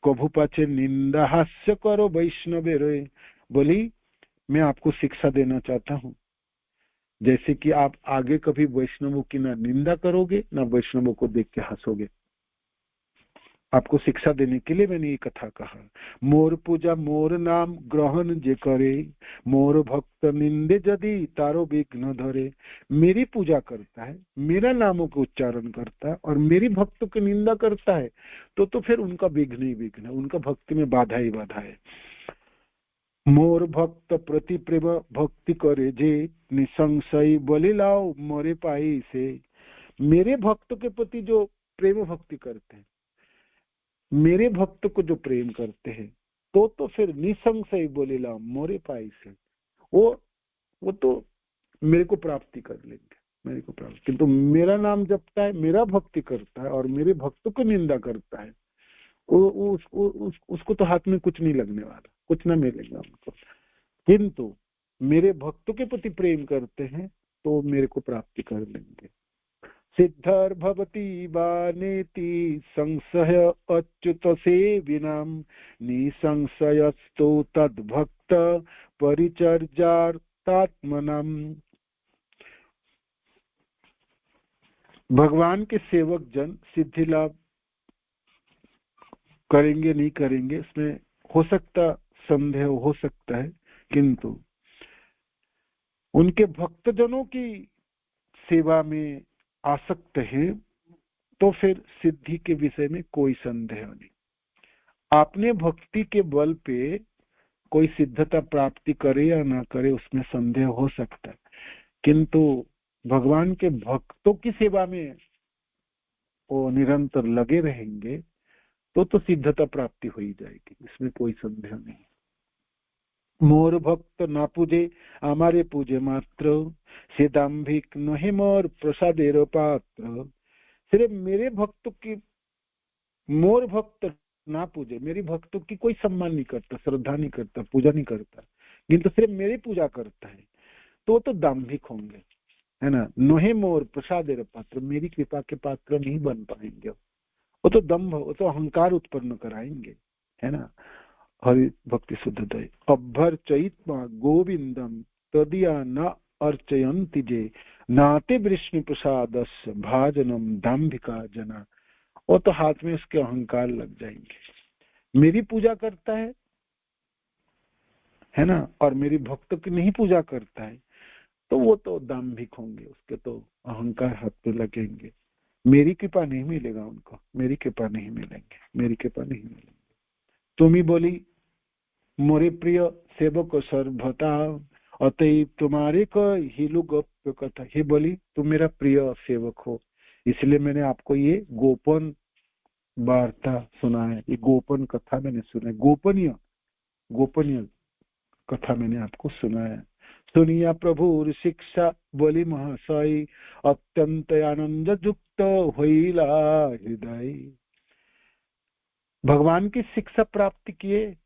कभू पाचे निंदा हास्य करो वैष्णवे रोए। बोली मैं आपको शिक्षा देना चाहता हूँ, जैसे कि आप आगे कभी वैष्णवों की ना निंदा करोगे ना वैष्णवों को देख के हंसोगे। आपको शिक्षा देने के लिए मैंने ये कथा कहा। मोर पूजा मोर नाम ग्रहण जे करे, मोर भक्त निंदे यदि तारो विघ्न धरे। मेरी पूजा करता है, मेरा नामों के उच्चारण करता है और मेरी भक्तों की निंदा करता है, तो फिर उनका विघ्न ही विघ्न है, उनका भक्ति में बाधा ही बाधा है। मोर भक्त प्रति प्रेम भक्ति करे जे, निसंशय बलि लाओ मोरे पाई से। मेरे भक्त के प्रति जो प्रेम भक्ति करते हैं, मेरे भक्त को जो प्रेम करते हैं, तो फिर निसंशय बोले ला मोरे पाई से, वो तो मेरे को प्राप्ति कर लेंगे, मेरे को प्राप्ति। किंतु मेरा नाम जपता है, मेरा भक्ति करता है और मेरे भक्तों को निंदा करता है, उसको तो हाथ में कुछ नहीं लगने वाला, कुछ ना मिलेगा उनको। किंतु मेरे भक्तों के प्रति प्रेम करते हैं तो मेरे को प्राप्ति कर लेंगे। सिद्धर्भवती वानेति संशय अच्युत सेविनां, निसंशयस्तु तद्भक्त परिचर्यार्थात्मनाम्। भगवान के सेवक जन सिद्धि लाभ करेंगे नहीं करेंगे, इसमें हो सकता संदेह हो सकता है, किंतु उनके भक्तजनों की सेवा में आसक्त है तो फिर सिद्धि के विषय में कोई संदेह नहीं। आपने भक्ति के बल पे कोई सिद्धता प्राप्ति करे या ना करे उसमें संदेह हो सकता है, किंतु भगवान के भक्तों की सेवा में वो निरंतर लगे रहेंगे तो सिद्धता प्राप्ति हो ही जाएगी, इसमें कोई संदेह नहीं। मोर भक्त ना पूजे हमारे पूजे मात्र, से दाम्भिक नहे मोर प्रसादेर पात्र। सिर्फ मेरे भक्तों की, मोर भक्त ना पूजे, मेरी भक्तों की कोई सम्मान नहीं करता, श्रद्धा नहीं करता, पूजा नहीं करता, किंतु सिर्फ मेरी पूजा करता है तो दाम्भिक होंगे, है ना। नोहे मोर प्रसादेर पात्र, मेरी कृपा के पात्र नहीं बन पाएंगे, वो तो दम्भ, वो तो अहंकार उत्पन्न कराएंगे, है ना। हरि भक्ति शुद्धदय अभ्यर्चयित्वा गोविंदम तदिया न अर्चयन्ति जे, नाते विष्णु प्रसादस्य भाजनम दाम्भिका जना। वो तो हाथ में उसके अहंकार लग जाएंगे। मेरी पूजा करता है ना, और मेरी भक्त की नहीं पूजा करता है तो वो तो दाम्भिक होंगे, उसके तो अहंकार हाथ पे लगेंगे। मेरी कृपा नहीं मिलेगा उनको, मेरी कृपा नहीं मिलेंगे, मेरी कृपा नहीं मिलेंगे। तुम्ही बोली मोरे प्रिय सेवक सर्वथा, अतएव तुम्हारे को हिलु गोप्य कथा। हे बोली तुम मेरा प्रिय सेवक हो, इसलिए मैंने आपको ये गोपन वार्ता सुना है, ये गोपन कथा मैंने सुना है, गोपनीय गोपनीय कथा मैंने आपको सुनाया। सुनिया प्रभुर शिक्षा बोली महाशय, अत्यंत आनंद युक्त होइला हृदय। भगवान की शिक्षा प्राप्त किए,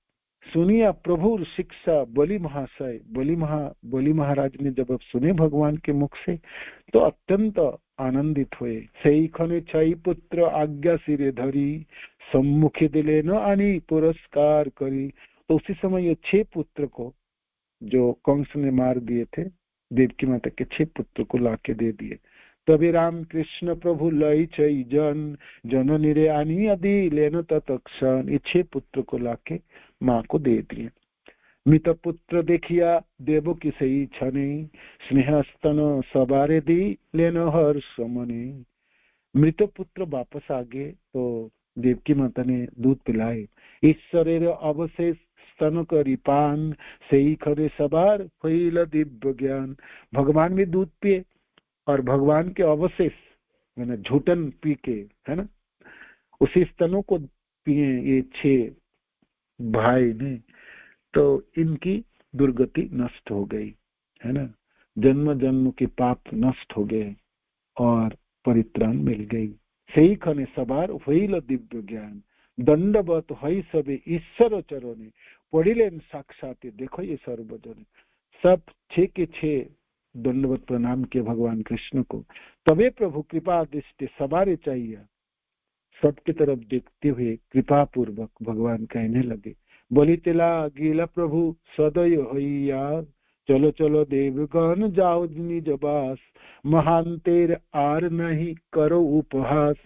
सुनिया प्रभुर शिक्षा बलि महाशय, बलि महाराज ने जब सुने भगवान के मुख से तो अत्यंत आनंदित हुए। सही खने छई पुत्र आज्ञा सिरे धरी, सम्मुखे दिले न आनी पुरस्कार करी। तो उसी समय ये 6 पुत्र को जो कंस ने मार दिए थे, देवकी माता के 6 पुत्र को लाके दे दिए। तभी राम कृष्ण प्रभु लई चई जन, जननी रे आनी आदि लेन तत्क्षण। ये 6 पुत्र को लाके माँ को दे दिए। मृत पुत्र देखिया देवो की सही छने, स्नेह स्तन सबारे दी लेन हर्ष मने। मृत पुत्र वापस आ गए तो देवकी माता ने दूध पिलाए। ईश्वरेर अवशेष स्तन करी पान, सही खरे सबार फैल दिव्य ज्ञान। भगवान भी दूध पिए और भगवान के अवशेष मैंने झूठन पी के, है ना, उसी स्तनों को पिए ये 6 भाई ने, तो इनकी दुर्गति नष्ट हो गई, है ना। जन्म जन्म के पाप नष्ट हो गए और परित्राण मिल गई। सही खने सबार फैल दिव्य ज्ञान। दंडवत हई सबे ईश्वर चरणे पड़िलेन साक्षात। देखो ये सर्वजन सब 6 के 6 दंडवत प्रणाम किए भगवान कृष्ण को। तबे प्रभु कृपा दृष्टि सवारे चाहिए, सबकी तरफ देखते हुए कृपा पूर्वक भगवान कहने लगे, बलितेला गीला प्रभु सदय होइया, चलो चलो देवगण जाओ निज बास, महांतेर आर नहीं करो उपहास।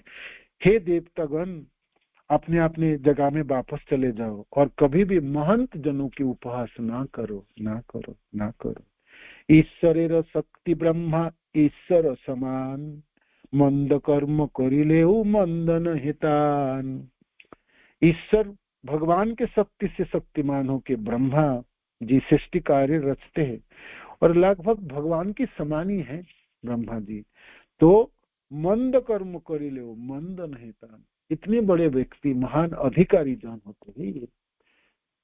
हे देवतागण अपने अपने जगह में वापस चले जाओ और कभी भी महंत जनों की उपहास ना करो, ना करो, ना करो। ईश्वरेर शक्ति ब्रह्मा ईश्वर समान, मंद कर्म करिले मंदन हितान। ईश्वर भगवान के शक्ति से शक्तिमान हो के ब्रह्मा जी सृष्टि कार्य रचते हैं और लगभग भगवान की समान ही है ब्रह्मा जी। तो मंद कर्म करिले मंदन हितान, इतने बड़े व्यक्ति महान अधिकारी जान होते हैं ये।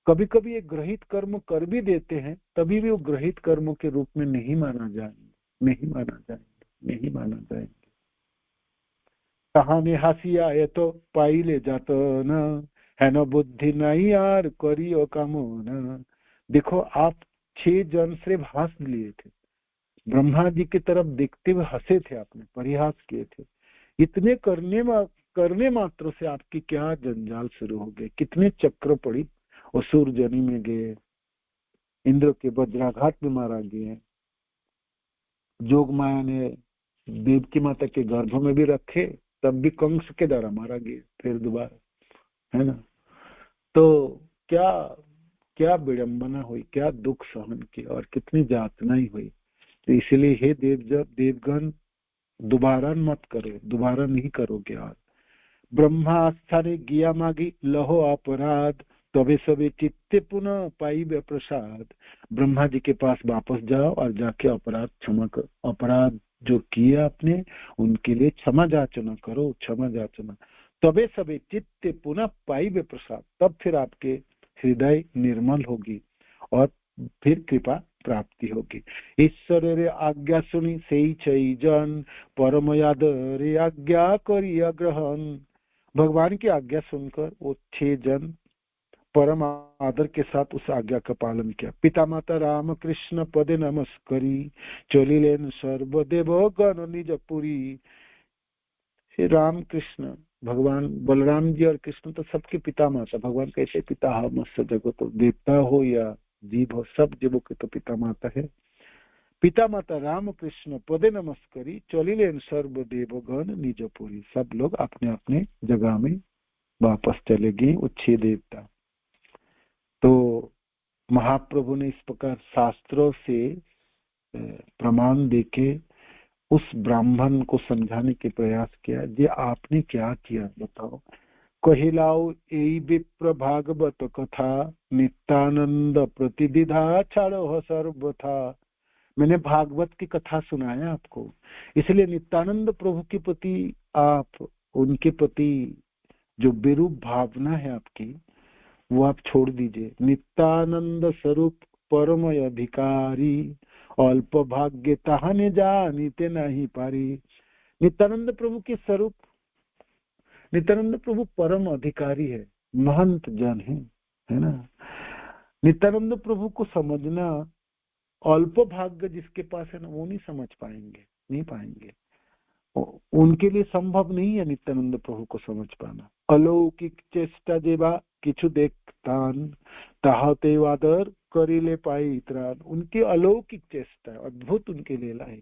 कभी कभी ये ग्रहित कर्म कर भी देते हैं, तभी भी वो ग्रहित कर्मों के रूप में नहीं माना जाएंगे, नहीं माना जाएंगे, नहीं माना जाएंगे। कहानी हंसी आए तो पाइले जात न, है न बुद्धि नहीं यार करियो कामो न। देखो आप 6 जन सिर्फ हंस लिए थे, ब्रह्मा जी की तरफ देखते हुए हंसे थे, आपने परिहास किए थे। इतने करने मात्र से आपकी क्या जंजाल शुरू हो गए, कितने चक्र पड़ी। असुर जनी में गए, इंद्र के वज्राघात में मारा गया, जोग माया ने देवकी माता के गर्भ में भी रखे, तब भी कंस के द्वारा मारा गया फिर दोबारा, है ना। तो क्या क्या विडंबना हुई, क्या दुख सहन किया और कितनी यातनाएं हुई। तो इसलिए हे देवगण दोबारा मत करो, दोबारा नहीं करोगे आज। ब्रह्मा स्थाने गिया मागी लहो अपराध, तबे सबे चित्ते पुनः पाइबे प्रसाद। ब्रह्मा जी के पास वापस जाओ और जाके अपराध क्षमा करो, अपराध जो किए आपने उनके लिए क्षमा याचना करो, क्षमा याचना। तबे सबे चित्ते पुनः पाइबे प्रसाद, तब फिर आपके हृदय निर्मल होगी और फिर कृपा प्राप्ति होगी। ईश्वर रे आज्ञा सुनी सेई छई जन, परम यादरे आज्ञा करिया ग्रहण। भगवान की आज्ञा सुनकर वो 6 जन परम आदर के साथ उस आज्ञा का पालन किया। पिता माता राम कृष्ण पदे नमस्करी, चलिलेन सर्वदेव गण निज पुरी। श्री राम कृष्ण भगवान बलराम जी और कृष्ण तो सबके पिता माता, भगवान कैसे पिता हो मत्स्य जगत, तो देवता हो या जीव हो, सब जीवों के तो पिता माता है। पिता माता राम कृष्ण पदे नमस्करी, चलिलेन सर्वदेव गण निज पुरी। सब लोग अपने अपने जगह में वापस चले गए, वो 6 देवता। तो महाप्रभु ने इस प्रकार शास्त्रों से प्रमाण देके उस ब्राह्मण को समझाने के प्रयास किया, ये आपने क्या किया बताओ। कहिलाओ यही विप्र भागवत कथा, नित्यानंद प्रतिदिधा छाड़ो सर्वथा। मैंने भागवत की कथा सुनाया आपको, इसलिए नित्यानंद प्रभु के प्रति आप उनके प्रति जो विरूप भावना है आपकी वो आप छोड़ दीजिए। नित्यानंद स्वरूप परम अधिकारी, अल्प भाग्य तहने जानीते नहीं पारी। नित्यानंद प्रभु के स्वरूप, नित्यानंद प्रभु परम अधिकारी है, महंत जन है ना। नित्यानंद प्रभु को समझना अल्प भाग्य जिसके पास है ना वो नहीं समझ पाएंगे, नहीं पाएंगे। उनके लिए संभव नहीं है नित्यानंद प्रभु को समझ पाना। अलौकिक चेष्टा जेबा किछु देखतान, ताहते वादर करिले पाई त्राण। उनकी अलौकिक चेष्टा है, अद्भुत उनके लीला है।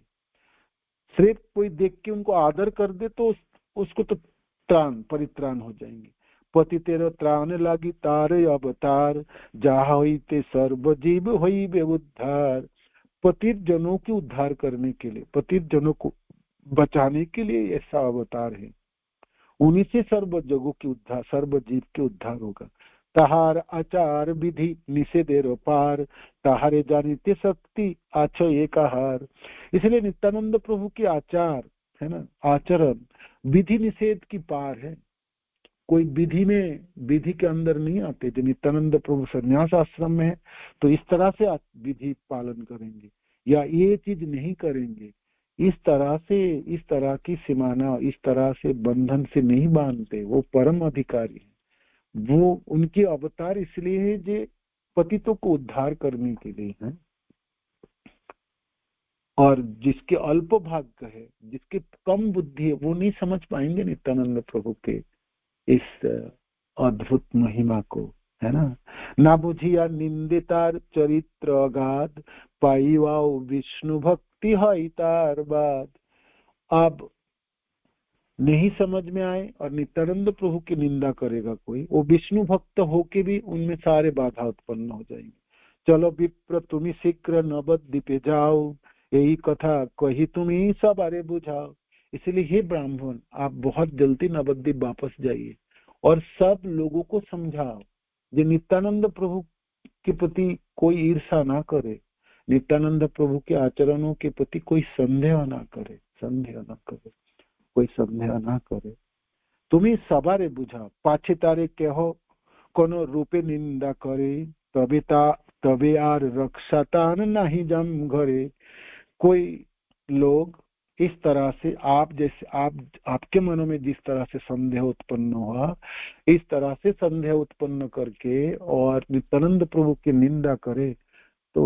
सिर्फ कोई देख के उनको आदर कर दे तो उसको तो त्राण परित्राण हो जाएंगे। पति तेरा त्राण लागी तारे अवतार, जहा होते सर्व जीव होइबे उद्धार। पतित जनों के उद्धार करने के लिए, पतित जनों को बचाने के लिए ऐसा अवतार है। उन्हीं से सर्व जगों की उद्धार, सर्व जीव के उद्धार होगा। तहार आचार विधि निषेधेर पार, तहारे जानिते शक्ति आचो एक हार। इसलिए नित्यानंद प्रभु की आचार है ना, आचरण विधि निषेध की पार है। कोई विधि में, विधि के अंदर नहीं आते। जो नित्यानंद प्रभु संन्यास आश्रम में है तो इस तरह से विधि पालन करेंगे या ये चीज नहीं करेंगे, इस तरह से, इस तरह की सीमाना, इस तरह से बंधन से नहीं बांधते। वो परम अधिकारी है, वो उनके अवतार इसलिए है जो पतितों को उद्धार करने के लिए है। और जिसके अल्प भाग्य है, जिसके कम बुद्धि है, वो नहीं समझ पाएंगे नित्यानंद प्रभु के इस अद्भुत महिमा को, है ना। ना बुझिया निंदितार चरित्र अगाध, पाईवाओ विष्णु भक्ति हितार बाद। अब नहीं समझ में आए और नित्यानंद प्रभु की निंदा करेगा कोई, वो विष्णु भक्त होके भी उनमें सारे बाधा उत्पन्न हो जाएंगे। चलो विप्र तुम्हें शीघ्र नवद्वीपे जाओ, यही कथा कही तुम्हें सबारे बुझाओ। इसलिए हे ब्राह्मण, आप बहुत जल्दी नवद्वीप वापस जाइए और सब लोगों को समझाओ जो नित्यानंद प्रभु के प्रति कोई ईर्षा ना करे, नित्यानंद प्रभु के आचरणों के प्रति कोई संदेह ना करे, कोई संदेह ना करे। तुम्हें सबारे बुझा, पाछे तारे कहो कोनो रूपे निंदा करे, तबे आर रक्षातान नहीं जम घरे। कोई लोग इस तरह से आपके मनों में जिस तरह से संदेह उत्पन्न हुआ, इस तरह से संदेह उत्पन्न करके और नित्यानंद प्रभु की निंदा करे, तो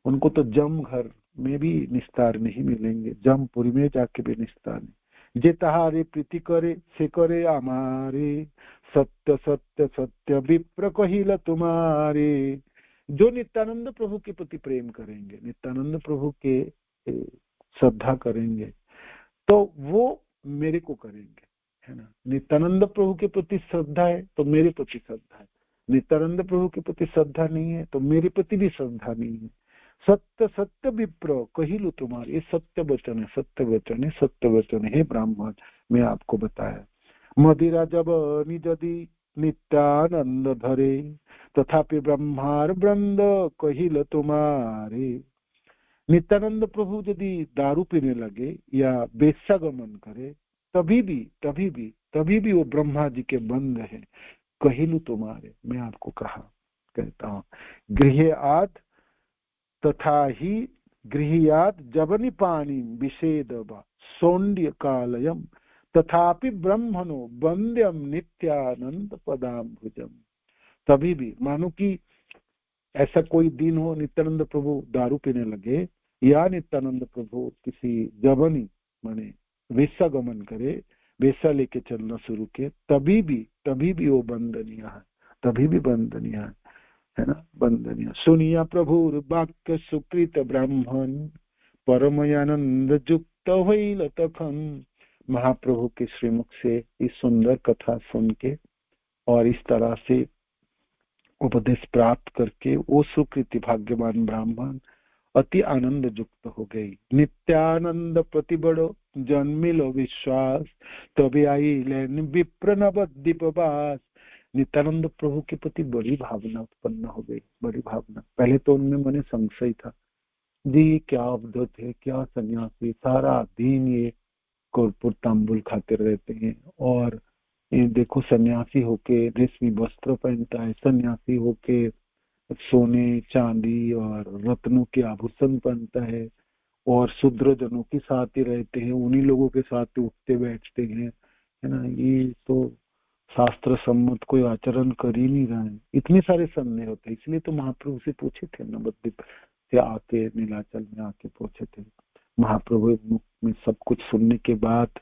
उनको तो जम घर में भी निस्तार नहीं मिलेंगे, जमपुरी में जाके भी निस्तार नहीं। जे तहारे प्रीति करे से करे हमारे, सत्य सत्य सत्य विप्र कहिल तुम्हारे। जो नित्यानंद प्रभु के प्रति प्रेम करेंगे, नित्यानंद प्रभु के श्रद्धा करेंगे, तो वो मेरे को करेंगे, है ना। नित्यानंद प्रभु के प्रति श्रद्धा है तो मेरे प्रति श्रद्धा है, नित्यानंद प्रभु के प्रति श्रद्धा नहीं है तो मेरे प्रति भी श्रद्धा नहीं है। सत्य सत्य विप्र कहिलु तुम्हारे, ये सत्य वचन है, सत्य वचन है, सत्य वचन है ब्राह्मण, मैं आपको बताया। मदिरा जब निजदि नित्यानंद धरे, तथापि ब्रह्मार वृंद कहिल तुम्हारे। नित्यानंद प्रभु यदि दारू पीने लगे या वेश्यागमन करे, तभी भी वो ब्रह्मा जी के बंद है, कहिलु तुम्हारे, मैं आपको कहता हूँ। गृह्यात तथा ही गृह्यात जबनि पानी विषेद सौंड्य कालयम, तथापि ब्रह्मणो वंद्यम नित्यानंद पदाम्बुजम। तभी भी, मानो कि ऐसा कोई दिन हो नित्यानंद प्रभु दारू पीने लगे या नित्यानंद प्रभु किसी जबनी माने वेश्यागमन करे, वेश्या लेके चलना शुरू किए, तभी भी वो वंदनीय है, तभी भी वंदनीय है ना, वंदनीय। सुनिया प्रभु वाक्य सुकृत ब्राह्मण, परमयानंद युक्त होइल तखन। महाप्रभु के श्रीमुख से इस सुंदर कथा सुन के और इस तरह से उपदेश प्राप्त करके वो सुकृति भाग्यवान ब्राह्मण अति आनंद युक्त हो गई। नित्यानंद प्रति बड़ो जन्मिलो विश्वास, तभी आई लेन विप्र नवद्वीप वास। नित्यानंद प्रभु के प्रति बड़ी भावना उत्पन्न हो गई, बड़ी भावना। पहले तो उनमें मने संशय था, जी क्या अवधूत है, क्या सन्यासी, सारा दिन ये कर्पूर तांबुल खाते रहते हैं, और ये देखो सन्यासी होके रेशमी वस्त्र पहनता है, सन्यासी होके सोने चांदी और रत्नों के आभूषण पहनता है, और शूद्र जनों के साथ ही रहते हैं, उन्हीं लोगों के साथ उठते बैठते हैं, है ना। ये तो शास्त्र सम्मत कोई आचरण कर ही नहीं रहा है, इतने सारे संदेह होते हैं। इसलिए तो महाप्रभु से पूछे थे, नवद्वीप से आके नीलाचल में आके पूछे थे। महाप्रभु मुख में सब कुछ सुनने के बाद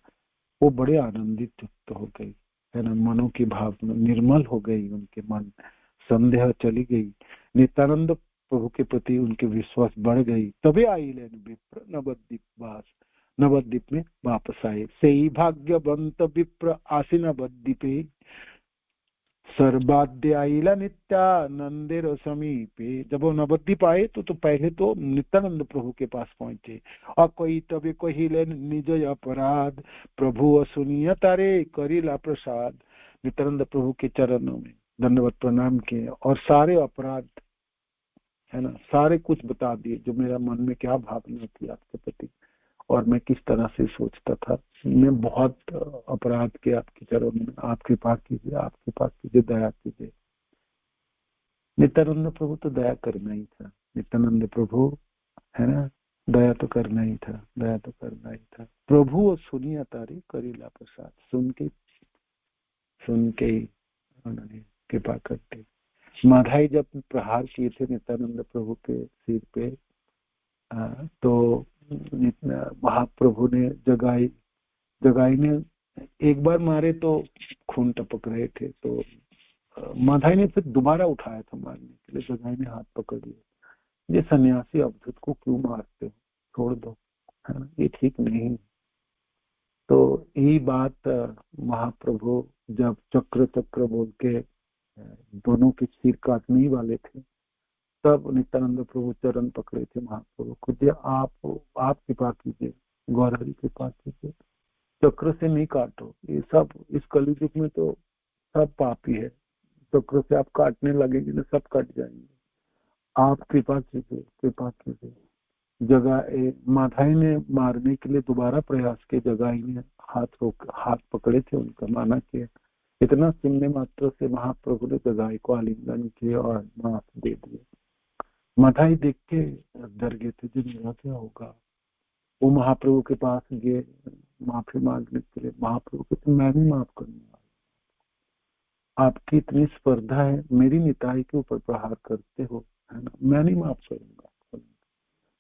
वो बड़े आनंदित युक्त हो गई, है ना। मनों की भावना निर्मल हो गई, उनके मन संदेह चली गई, नित्यानंद प्रभु के प्रति उनके विश्वास बढ़ गई। तभी आई लेन विप्र नवद्वीप वास, नवद्वीप में वापस आए। सही भाग्यवंत विप्र आसी नवद्वीपे, सर्वाद्य आईला नित्यानंदेर समीपे। जब वो नवद्वीप आए तो पहले तो नित्यानंद प्रभु के पास पहुंचे। अकोई तबे कहिले निज अपराध, प्रभु सुनिय तारे करिला प्रसाद। नित्यानंद प्रभु के चरणों में दंडवत प्रणाम किए और सारे अपराध, है ना, सारे कुछ बता दिए, जो मेरा मन में क्या भावना थी आपके प्रति और मैं किस तरह से सोचता था। मैं बहुत अपराध किया आपके चरणों में, आप कृपा कीजिए, आप कृपा कीजिए, दया कीजिए। नित्यानंद प्रभु तो दया करना ही था, नित्यानंद प्रभु, है ना, दया तो करना ही था, दया तो करना ही था। प्रभु और सुनिया तारी करीला प्रसाद, सुन के उन्होंने कृपा करते। माधाई जब प्रहार किए थे नित्यानंद प्रभु के सिर पे, तो महाप्रभु ने जगाई ने एक बार मारे तो खून टपक रहे थे, तो माधाई ने फिर दोबारा उठाया था मारने के लिए। जगाई ने हाथ पकड़ लिया, ये सन्यासी अवधूत को क्यों मारते हो, छोड़ दो, है ना, ये ठीक नहीं। तो यही बात महाप्रभु जब चक्र चक्र बोल के दोनों के सिर काटने ही वाले थे, तब नित्यानंद प्रभु चरण पकड़े थे महाप्रभु को, जे आप कृपा कीजिए, गौरहरि कृपा कीजिए, चक्र से नहीं काटो, ये सब इस कलयुग में तो सब पापी है, चक्र से आप काटने लगेंगे तो सब कट जाएंगे, आप कृपा कीजिए, कृपा कीजिए। माधाई ने मारने के लिए दोबारा प्रयास किए, जगाई ने हाथ पकड़े थे उनका, माना किया। इतना सुनने मात्र से महाप्रभु ने जगाई को आलिंगन किए और माफ दे दिए। माधाई देख के डर गए थे, जो मेरा क्या होगा। वो महाप्रभु के पास गए माफी मांगने के लिए। महाप्रभु कहते मैं भी माफ करने वाला, आपकी इतनी स्पर्धा है, मेरी निताई के ऊपर प्रहार करते हो, है ना, मैं नहीं माफ करूंगा।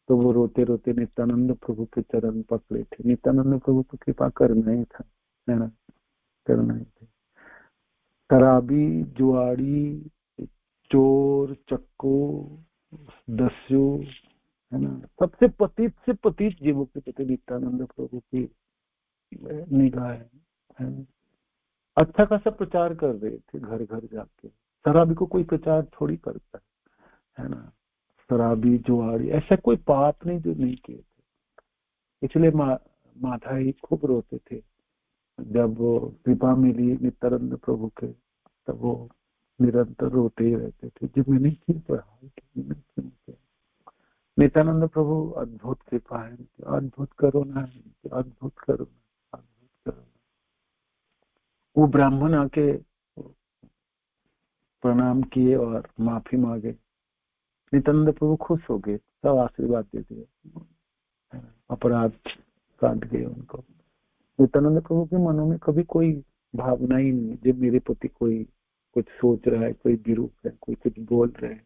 तो वो रोते रोते नित्यानंद प्रभु के चरण पकड़े थे। नित्यानंद प्रभु को कृपा करना ही था, है ना, करना ही था। शराबी, जुआड़ी, चोर, चक्कू, दस्यु, है ना, सबसे पतित से पतित जीवों के प्रति नित्यानंद प्रभु की निगाह है ना। अच्छा खासा प्रचार कर रहे थे घर घर जाके। शराबी को कोई प्रचार थोड़ी करता है ना। शराबी, जुआड़ी, ऐसा कोई पाप नहीं जो नहीं किए थे। इसलिए माधाई खूब रोते थे। जब वो कृपा मिली नित्यानंद प्रभु के, तब वो निरंतर रोते ही रहते थे, जो मैंने क्यों पढ़ा, क्यों किया। नित्यानंद प्रभु अद्भुत कृपा है, अद्भुत करुणा है, अद्भुत करुणा, अद्भुत करुणा। वो ब्राह्मण आके प्रणाम किए और माफी मांगे, नित्यानंद प्रभु खुश हो गए, सब आशीर्वाद दे दिए, अपराध काट गए उनको। नित्यानंद प्रभु के मनों में कभी कोई भावना ही नहीं जब मेरे प्रति कोई कुछ सोच रहा है, कोई विरूप है, कोई कुछ बोल रहे हैं।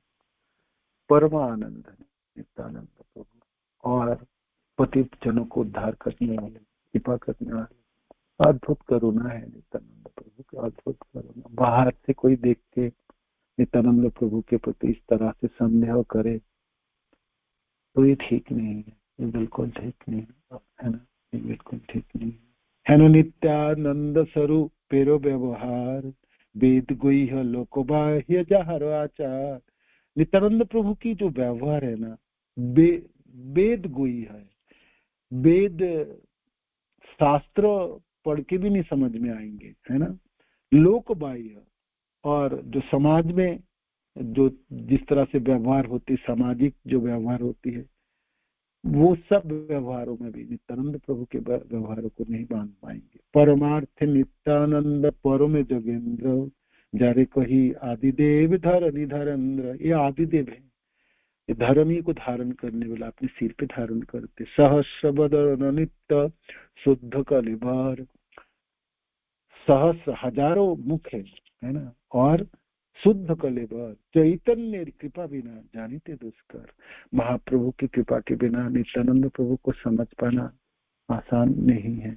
परम आनंद है नित्यानंद प्रभु, और पतित जनों को उद्धार करने वाले, कृपा करने वाले, अद्भुत करुणा है नित्यानंद प्रभु की, अद्भुत करुणा। बाहर से कोई देख के नित्यानंद प्रभु के प्रति इस तरह से संदेह करे तो ये ठीक नहीं है, ये बिल्कुल ठीक नहीं है ना, ये बिल्कुल ठीक नहीं है ना। नित्यानंद स्वरूप पेरो व्यवहार, वेद गुह्य लोक बाह्य जहर आचार। नित्यानंद प्रभु की जो व्यवहार है ना, वेद गुह्य है। वेद शास्त्र पढ़ के भी नहीं समझ में आएंगे, है ना। लोक बाह्य, और जो समाज में जो जिस तरह से व्यवहार होती, सामाजिक जो व्यवहार होती है, वो सब व्यवहारों में भी नित्यानंद प्रभु के व्यवहारों को नहीं मान पाएंगे। परमार्थ नित्यानंद परम जोगेंद्र, जारे कही आदिदेव धरनी धरेंद्र। ये आदिदेव है, ये धरनी को धारण करने वाला, अपने सिर पे धारण करते। सहस्र बदन नित्य शुद्ध कलिबार, सहस्र हजारों मुख है ना, और शुद्ध कलेबर। चैतन्य कृपा बिना जानिते दुष्कर। महाप्रभु की कृपा के बिना नित्यानंद प्रभु को समझ पाना आसान नहीं है।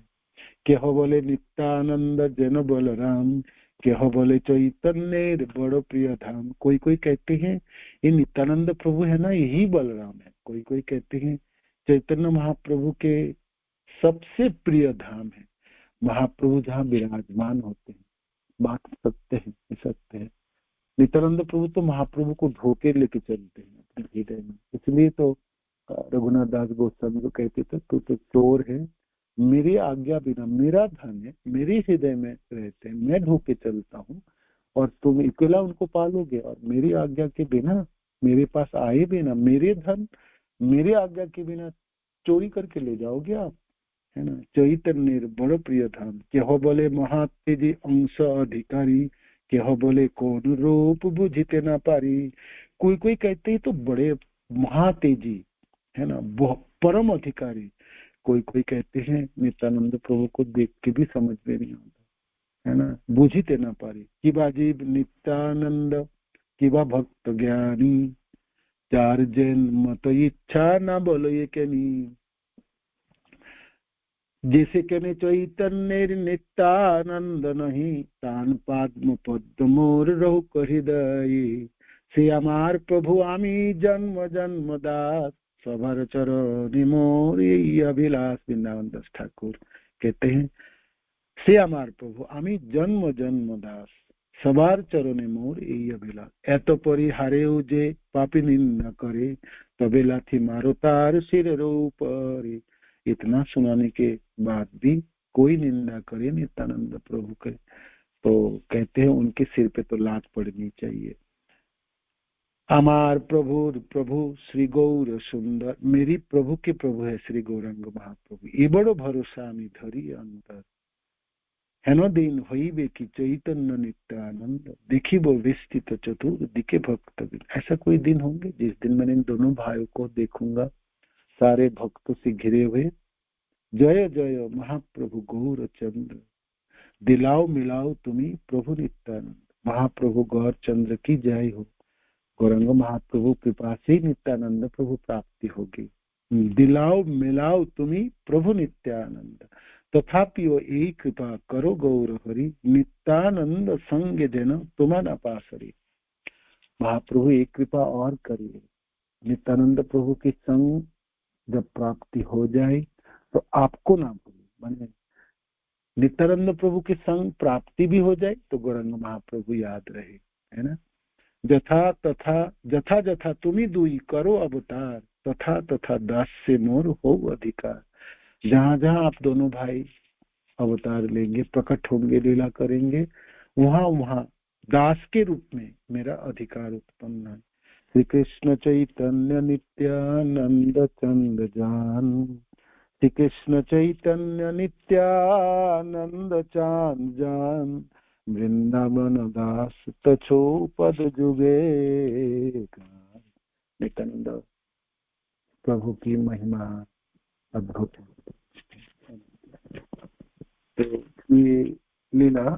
केह बोले नित्यानंद जन बलराम, केह बोले चैतन्य बड़ो प्रिय धाम। कोई कोई कहते हैं ये नित्यानंद प्रभु है ना, यही बलराम है। कोई कोई कहते हैं चैतन्य महाप्रभु के सबसे प्रिय धाम है, महाप्रभु जहाँ विराजमान होते हैं। बात सत्य है, सत्य है। नित्यानंद प्रभु तो महाप्रभु को धोके लेके चलते हैं अपने हृदय में। इसलिए तो रघुनाथ दास गोस्वामी को कहते थे, तू तो चोर है, मेरी आज्ञा बिना, मेरा धन है, मेरे हृदय में रहते हैं, मैं ढोके चलता हूँ, और तुम अकेला उनको पालोगे, और मेरी आज्ञा के बिना मेरे पास आए बिना, मेरे धन मेरे आज्ञा के बिना चोरी करके ले जाओगे आप, है ना। चैतन्य बड़ प्रिय धाम, केह बोले महातेजी अंश अधिकारी, केह बोले कौन रूप बुझते ना पारी। कोई कोई कहते हैं तो बड़े महातेजी, है ना, परम अधिकारी। कोई कोई कहते हैं नित्यानंद प्रभु को देख के भी समझ में नहीं आता, है ना, बुझीते न पारी किबा जीव नित्यानंद किबा भक्त ज्ञानी चार जन्म तो इच्छा न बोलो ये केनी जैसे केने चैतन्य नित्यानंद नहीं तान पद्म पद्म मोर रहु हृदय से हमार प्रभु आमी जन्म जन्म दास सभर चरण मोर यही अभिलाष। वृंदावन दास ठाकुर कहते हैं से हमार प्रभु आमी जन्म जन्म दास सबार चरणे मोर यही अभिलाष। एत परि हारेउ जे पापी निंदा करे तबे लाथी मारो तार सिर ऊपर। इतना सुनाने के बाद भी कोई निंदा करे नित्यानंद प्रभु के तो कहते हैं उनके सिर पे तो लात पड़नी चाहिए। हमार प्रभु प्रभु श्री गौर सुंदर मेरी प्रभु के प्रभु है श्री गौरांग महाप्रभु ये बड़ो भरोसा मी धरी अंतर हेनो दिन होइबे की चैतन्य नित्यानंद देखिब विस्तृत चतुर दिखे भक्त बिन। ऐसा कोई दिन होंगे जिस दिन मैंने इन दोनों भाइयों को देखूंगा सारे भक्तों से घिरे हुए। जय जय महाप्रभु गौर चंद्र दिलाओ मिलाओ तुम्ही प्रभु नित्यानंद। महाप्रभु गौर चंद्र की जय हो। गौरांग महाप्रभु कृपा से नित्यानंद प्रभु प्राप्ति होगी। दिलाओ मिलाओ तुम्ही प्रभु नित्यानंद तथापि वो यही कृपा करो गौर हरि नित्यानंद संग जन तुमन अपासरी। महाप्रभु एक कृपा और करिए नित्यानंद प्रभु के संग जब प्राप्ति हो जाए तो आपको ना भूले माने नित्यानंद प्रभु के संग प्राप्ति भी हो जाए तो गौरांग महाप्रभु याद रहे है ना। जथा तथा जथा जथा तुम्ही दुई करो अवतार तथा तथा दास से मोर हो अधिकार। जहां जहां आप दोनों भाई अवतार लेंगे प्रकट होंगे लीला करेंगे वहां वहां दास के रूप में मेरा अधिकार उत्पन्न है। श्री कृष्ण चैतन्य नित्यानंद चंद जान श्री कृष्ण चैतन्य नित्यानंद चांद जान वृंदावन दास तछो पद जुगे। नित्यानंद प्रभु की महिमा अद्भुत है। तो ये लीला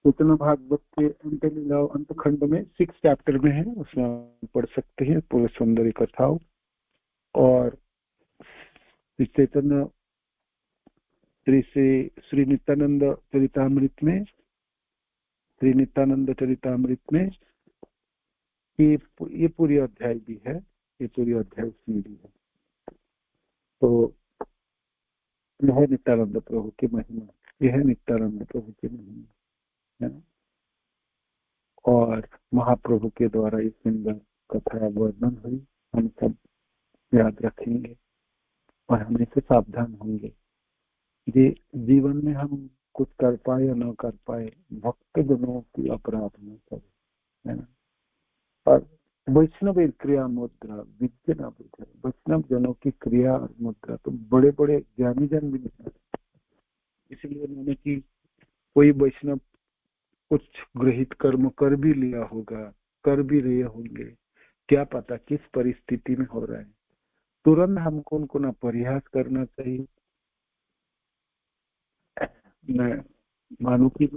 चैतन्य भागवत के अंत लीला अंत खंड में 6 चैप्टर में है उसमें पढ़ सकते हैं पूरे सौंदर्य कथाओं। और चैतन्य श्री नित्यानंद चरितामृत में श्री नित्यानंद चरितामृत में ये पूरी अध्याय भी है ये पूरी अध्याय उसमें भी है। तो यह नित्यानंद प्रभु की महिमा यह नित्यानंद प्रभु की महिमा है। और महाप्रभु के द्वारा इस सुंदर कथा वर्णन हुई हम सब याद रखेंगे और हमेशा सावधान होंगे। ये जीवन में हम कुछ कर पाए या न कर पाए भक्त जनों की अपराध न करे है ना। और वैष्णव क्रिया मुद्रा विद्य न बुझे। वैष्णव जनों की क्रिया और मुद्रा तो बड़े बड़े ज्ञानी जन भी नहीं करते। इसलिए उन्होंने कि कोई वैष्णव कुछ गृहित कर्म कर भी लिया होगा कर भी रहे होंगे क्या पता किस परिस्थिति में हो रहा है। तुरंत हमको उनको ना परिहास करना चाहिए मैं मानो कि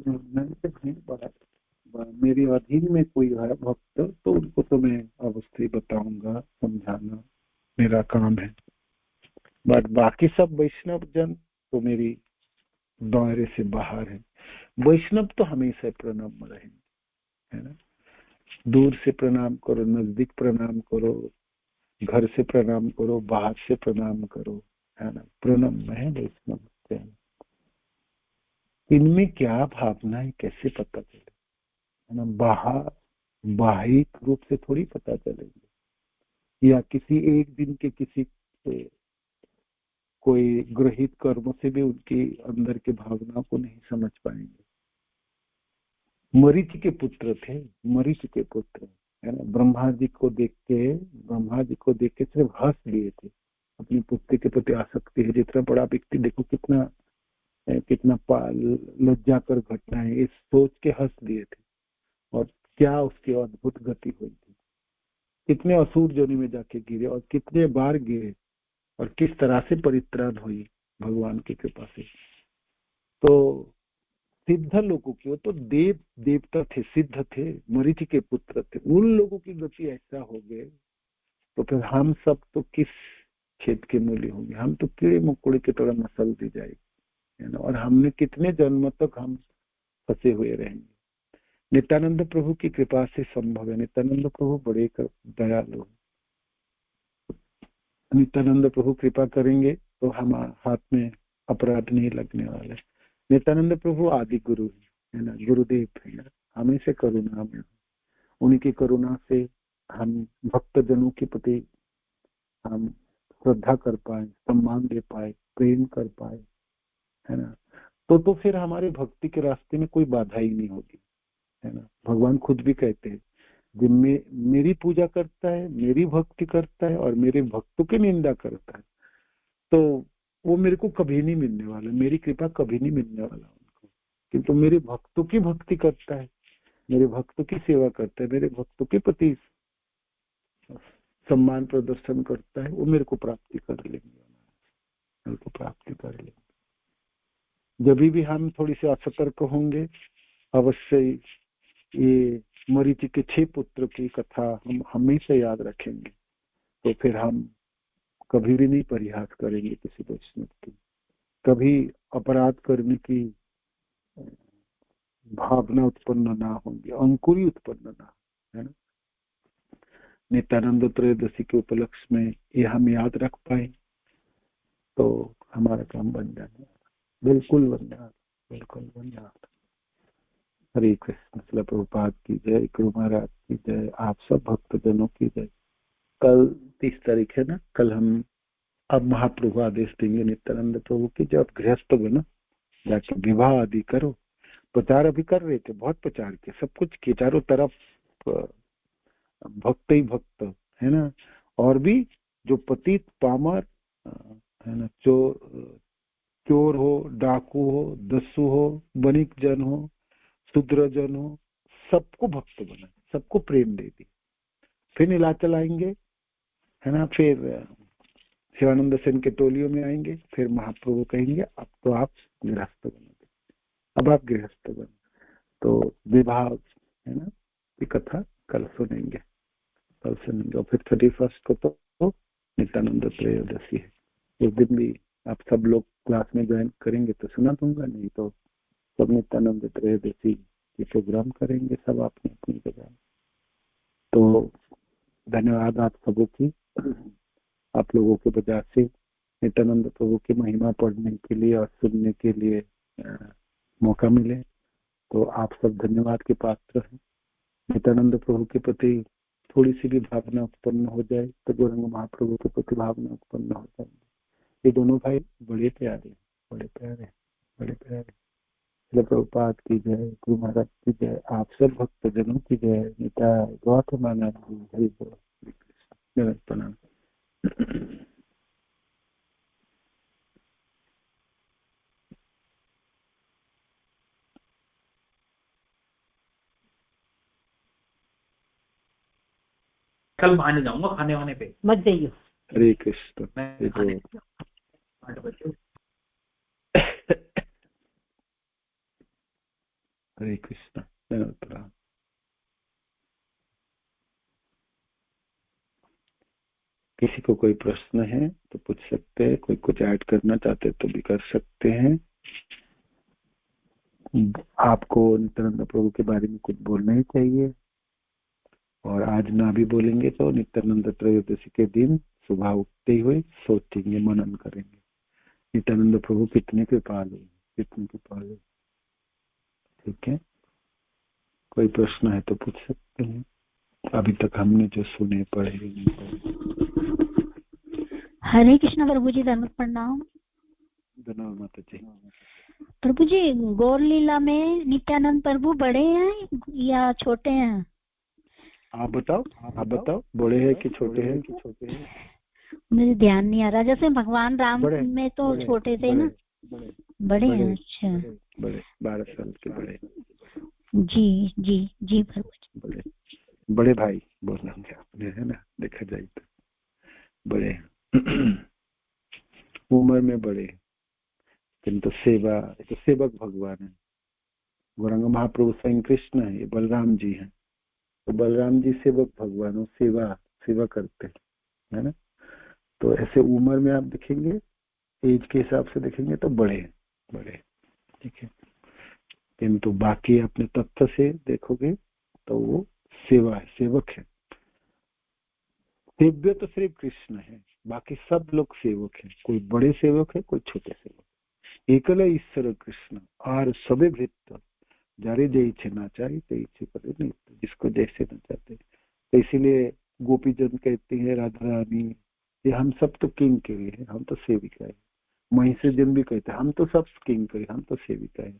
मेरे अधीन में कोई है भक्त तो उनको तो मैं अवश्य बताऊंगा समझाना मेरा काम है। बट बाकी सब वैष्णव जन तो मेरी दायरे से बाहर है। वैष्णव तो हमेशा प्रणाम रहेंगे है ना। दूर से प्रणाम करो नजदीक प्रणाम करो घर से प्रणाम करो बाहर से प्रणाम करो है ना। प्रणाम है वैष्णव। इनमें क्या भावना है कैसे पता चले है ना। बाहिक रूप से थोड़ी पता चलेगी या किसी एक दिन के किसी कोई गृहित कर्म से भी उनकी अंदर के भावनाओं को नहीं समझ पाएंगे। मरीच के पुत्र थे मरीच के पुत्र है ना। ब्रह्मा जी को देख के सिर्फ हंस दिए थे। अपने पुत्र के प्रति आसक्ति है। जितना बड़ा व्यक्ति देखो कितना लज्जा कर घटना है इस सोच के हंस दिए थे। और क्या उसकी अद्भुत गति हुई थी। कितने असुर जोनि में जाके गिरे और कितने बार गिरे और किस तरह से परित्राण हुई भगवान की कृपा से। तो सिद्ध लोगों की, वो तो देवता थे, सिद्ध थे, मरीचि के पुत्र थे, उन लोगों की गति ऐसा हो गए, तो फिर हम सब तो किस खेत के मूल्य होंगे? हम तो कीड़े मकोड़े की तरह नस्ल दी जाएगी, है ना। और हमने कितने जन्म तक हम फंसे हुए रहेंगे। नित्यानंद प्रभु की कृपा से संभव है। नित्यानंद प्रभु बड़े दयालु हैं। नित्यानंद प्रभु कृपा करेंगे तो हम हाथ में अपराध नहीं लगने वाले। नित्यानंद प्रभु आदि गुरु है ना, गुरुदेव है ना, हमें से करुणा में, उन्हीं की करुणा से हम भक्त जनों के प्रति हम श्रद्धा कर पाए, सम्मान दे पाए, प्रेम कर पाए, है ना। तो फिर हमारे भक्ति के रास्ते में कोई बाधा ही नहीं होगी, है ना। भगवान खुद भी कहते हैं, जिनमें मेरी पूजा करता है, मेरी भक्ति करता है और मेरे भक्तों की निंदा करता है, तो वो मेरे को कभी नहीं मिलने वाला, मेरी कृपा कभी नहीं मिलने वाला उनको। किंतु मेरे भक्तों की भक्ति करता है, मेरे भक्तों की सेवा करता है, मेरे भक्तों के प्रति सम्मान प्रदर्शन करता है, वो मेरे को प्राप्ति कर लेंगे, मेरे को प्राप्ति कर लेंगे। जब भी हम थोड़ी से असतर्क होंगे, अवश्य ये मरीचि के 6 पुत्र की कथा हम हमेशा याद रखेंगे, तो फिर हम कभी भी नहीं परिहास करेंगे किसी वैष्णव की, कभी अपराध करने की भावना उत्पन्न ना होगी, अंकुरी उत्पन्न ना, है ना। नित्यानंद त्रयोदशी के उपलक्ष्य में ये हम याद रख पाए तो हमारा काम बन जाने, बिल्कुल बन जाए, बिल्कुल बन जाए। हरे कृष्ण। श्रील प्रभुपाद की जय, गुरु महाराज की जय, आप सब भक्तजनों की जय। कल 30 तारीख है ना, कल हम अब महाप्रभु आदेश देंगे नित्यानंद प्रभु की, जब गृहस्थ बनो जाके विवाह आदि करो। प्रचार अभी कर रहे थे, बहुत प्रचार किया, सब कुछ किए, चारों तरफ भक्त ही भक्त, है ना। और भी जो पतित पामर, है ना, चोर हो, डाकू हो, दस्यु हो, वणिक जन हो, शूद्र जन हो, सबको भक्त बनाए, सबको प्रेम दे दी। फिर नीलाचल आएंगे, है ना, फिर शिवानंद सेन के टोलियों में आएंगे, फिर महाप्रभु कहेंगे अब तो आप गृहस्थ बनोगे, अब आप गृहस्थ बनो। तो विवाह, है ना, की कथा कल सुनेंगे, कल सुनेंगे। और फिर 31 को तो नित्यानंद त्रयोदशी है। उस दिन भी आप सब लोग क्लास में ज्वाइन करेंगे तो सुना दूंगा, नहीं तो सब नित्यानंद त्रयोदशी के प्रोग्राम करेंगे सब अपनी अपनी जगह। तो धन्यवाद आप सबों की, आप लोगों की वजह से नित्यानंद प्रभु की महिमा पढ़ने के लिए और सुनने के लिए मौका मिले, तो आप सब धन्यवाद के पात्र हैं। नित्यानंद प्रभु के प्रति थोड़ी सी भी भावना उत्पन्न हो जाए तो गौरंग महाप्रभु के प्रति भावना उत्पन्न हो जाएगी। ये दोनों भाई बड़े प्यारे, बड़े प्यारे, बड़े प्यारे। श्रील प्रभुपाद की जय, गुरु महाराज की जय, आप सब भक्त जनों की जय। निताय गौतमानंद जी, हरि बोल, प्रणाम। कल आने जाऊंगा खाने वाने पे, मत जाइए। हरे कृष्ण। हरे कृष्ण। किसी को कोई प्रश्न है तो पूछ सकते हैं, कोई कुछ ऐड करना चाहते तो भी कर सकते हैं। आपको नित्यानंद प्रभु के बारे में कुछ बोलना ही चाहिए, और आज ना भी बोलेंगे तो नित्यानंद त्रयोदशी के दिन सुबह उठते हुए सोचेंगे, मनन करेंगे, नित्यानंद प्रभु कितने कृपालु, कितने कृपालु। ठीक है, कोई प्रश्न है तो पूछ सकते हैं। अभी तक हमने जो सुने पढ़े। हरे कृष्ण प्रभु जी, धन्यवाद, प्रणाम। धन्यवाद माता जी। प्रभु जी, गौर लीला में नित्यानंद प्रभु बड़े हैं या छोटे हैं? आप बताओ, आप बताओ, बड़े हैं कि छोटे हैं? मुझे ध्यान नहीं आ रहा। जैसे भगवान राम में तो छोटे थे ना, बड़े हैं। अच्छा, बड़े 12 साल के बड़े। जी जी जी प्रभु जी। बड़े भाई बोलना आपने, है ना, देखा जाए तो बड़े उम्र में बड़े, किंतु सेवा तो सेवक भगवान है, गौरांग महाप्रभु स्वयं कृष्ण है, ये बलराम जी हैं। तो बलराम जी सेवक भगवान, सेवा करते हैं, है ना। तो ऐसे उम्र में आप देखेंगे, एज के हिसाब से देखेंगे तो बड़े, ठीक है। किंतु बाकी अपने तत्व से देखोगे तो वो सेवक है। सेव्य तो सिर्फ कृष्ण है, बाकी सब लोग सेवक हैं। कोई बड़े सेवक है, कोई छोटे सेवक। एकल ईश्वर कृष्ण और सबे भृत्य जारे जय इच्छे नाचारी तो इच्छे करे नहीं, जिसको जैसे नचाते। तो इसीलिए गोपी जन कहती है राधा रानी, ये हम सब तो किंग के लिए है, हम तो सेविका है। महिषी जन भी कहते हैं हम तो सब किंग के, हम तो सेविका है।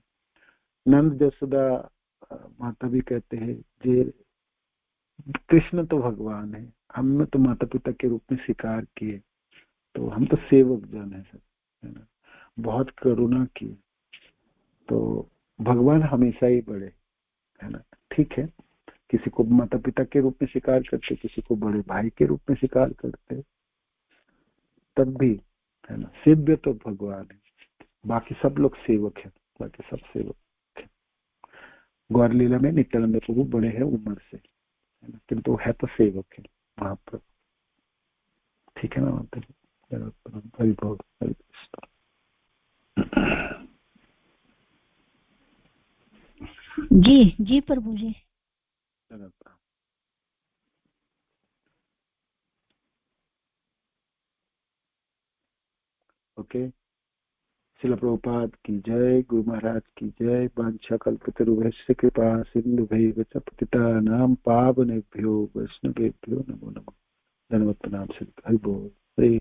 नंद जसोदा माता भी कहते हैं जे कृष्ण तो भगवान है, हमने तो माता पिता के रूप में स्वीकार किए, तो हम तो सेवक जन है सब, है ना। बहुत करुणा की, तो भगवान हमेशा ही बड़े, है ना। ठीक है, किसी को माता पिता के रूप में स्वीकार करते, किसी को बड़े भाई के रूप में स्वीकार करते, तब भी, है ना, सेव्य तो भगवान है, बाकी सब लोग सेवक है, बाकी सब सेवक है। गौर लीला में नित्यानंद प्रभु बड़े हैं उम्र से, है ना, किंतु है तो सेवक है महाप्रभु। ठीक है ना माता जी। हरि बोल, हरि कृष्ण। जी प्रभु जी। ओके, श्रील प्रभुपाद की जय, गुरु महाराज की जय। वाञ्छा कल्पतरुभ्यश्च कृपा सिन्धुभैव च पतितानां पावनेभ्यो वैष्णवेभ्यो नमो नमः। धन्यवाद, प्रणाम, हरि बोल।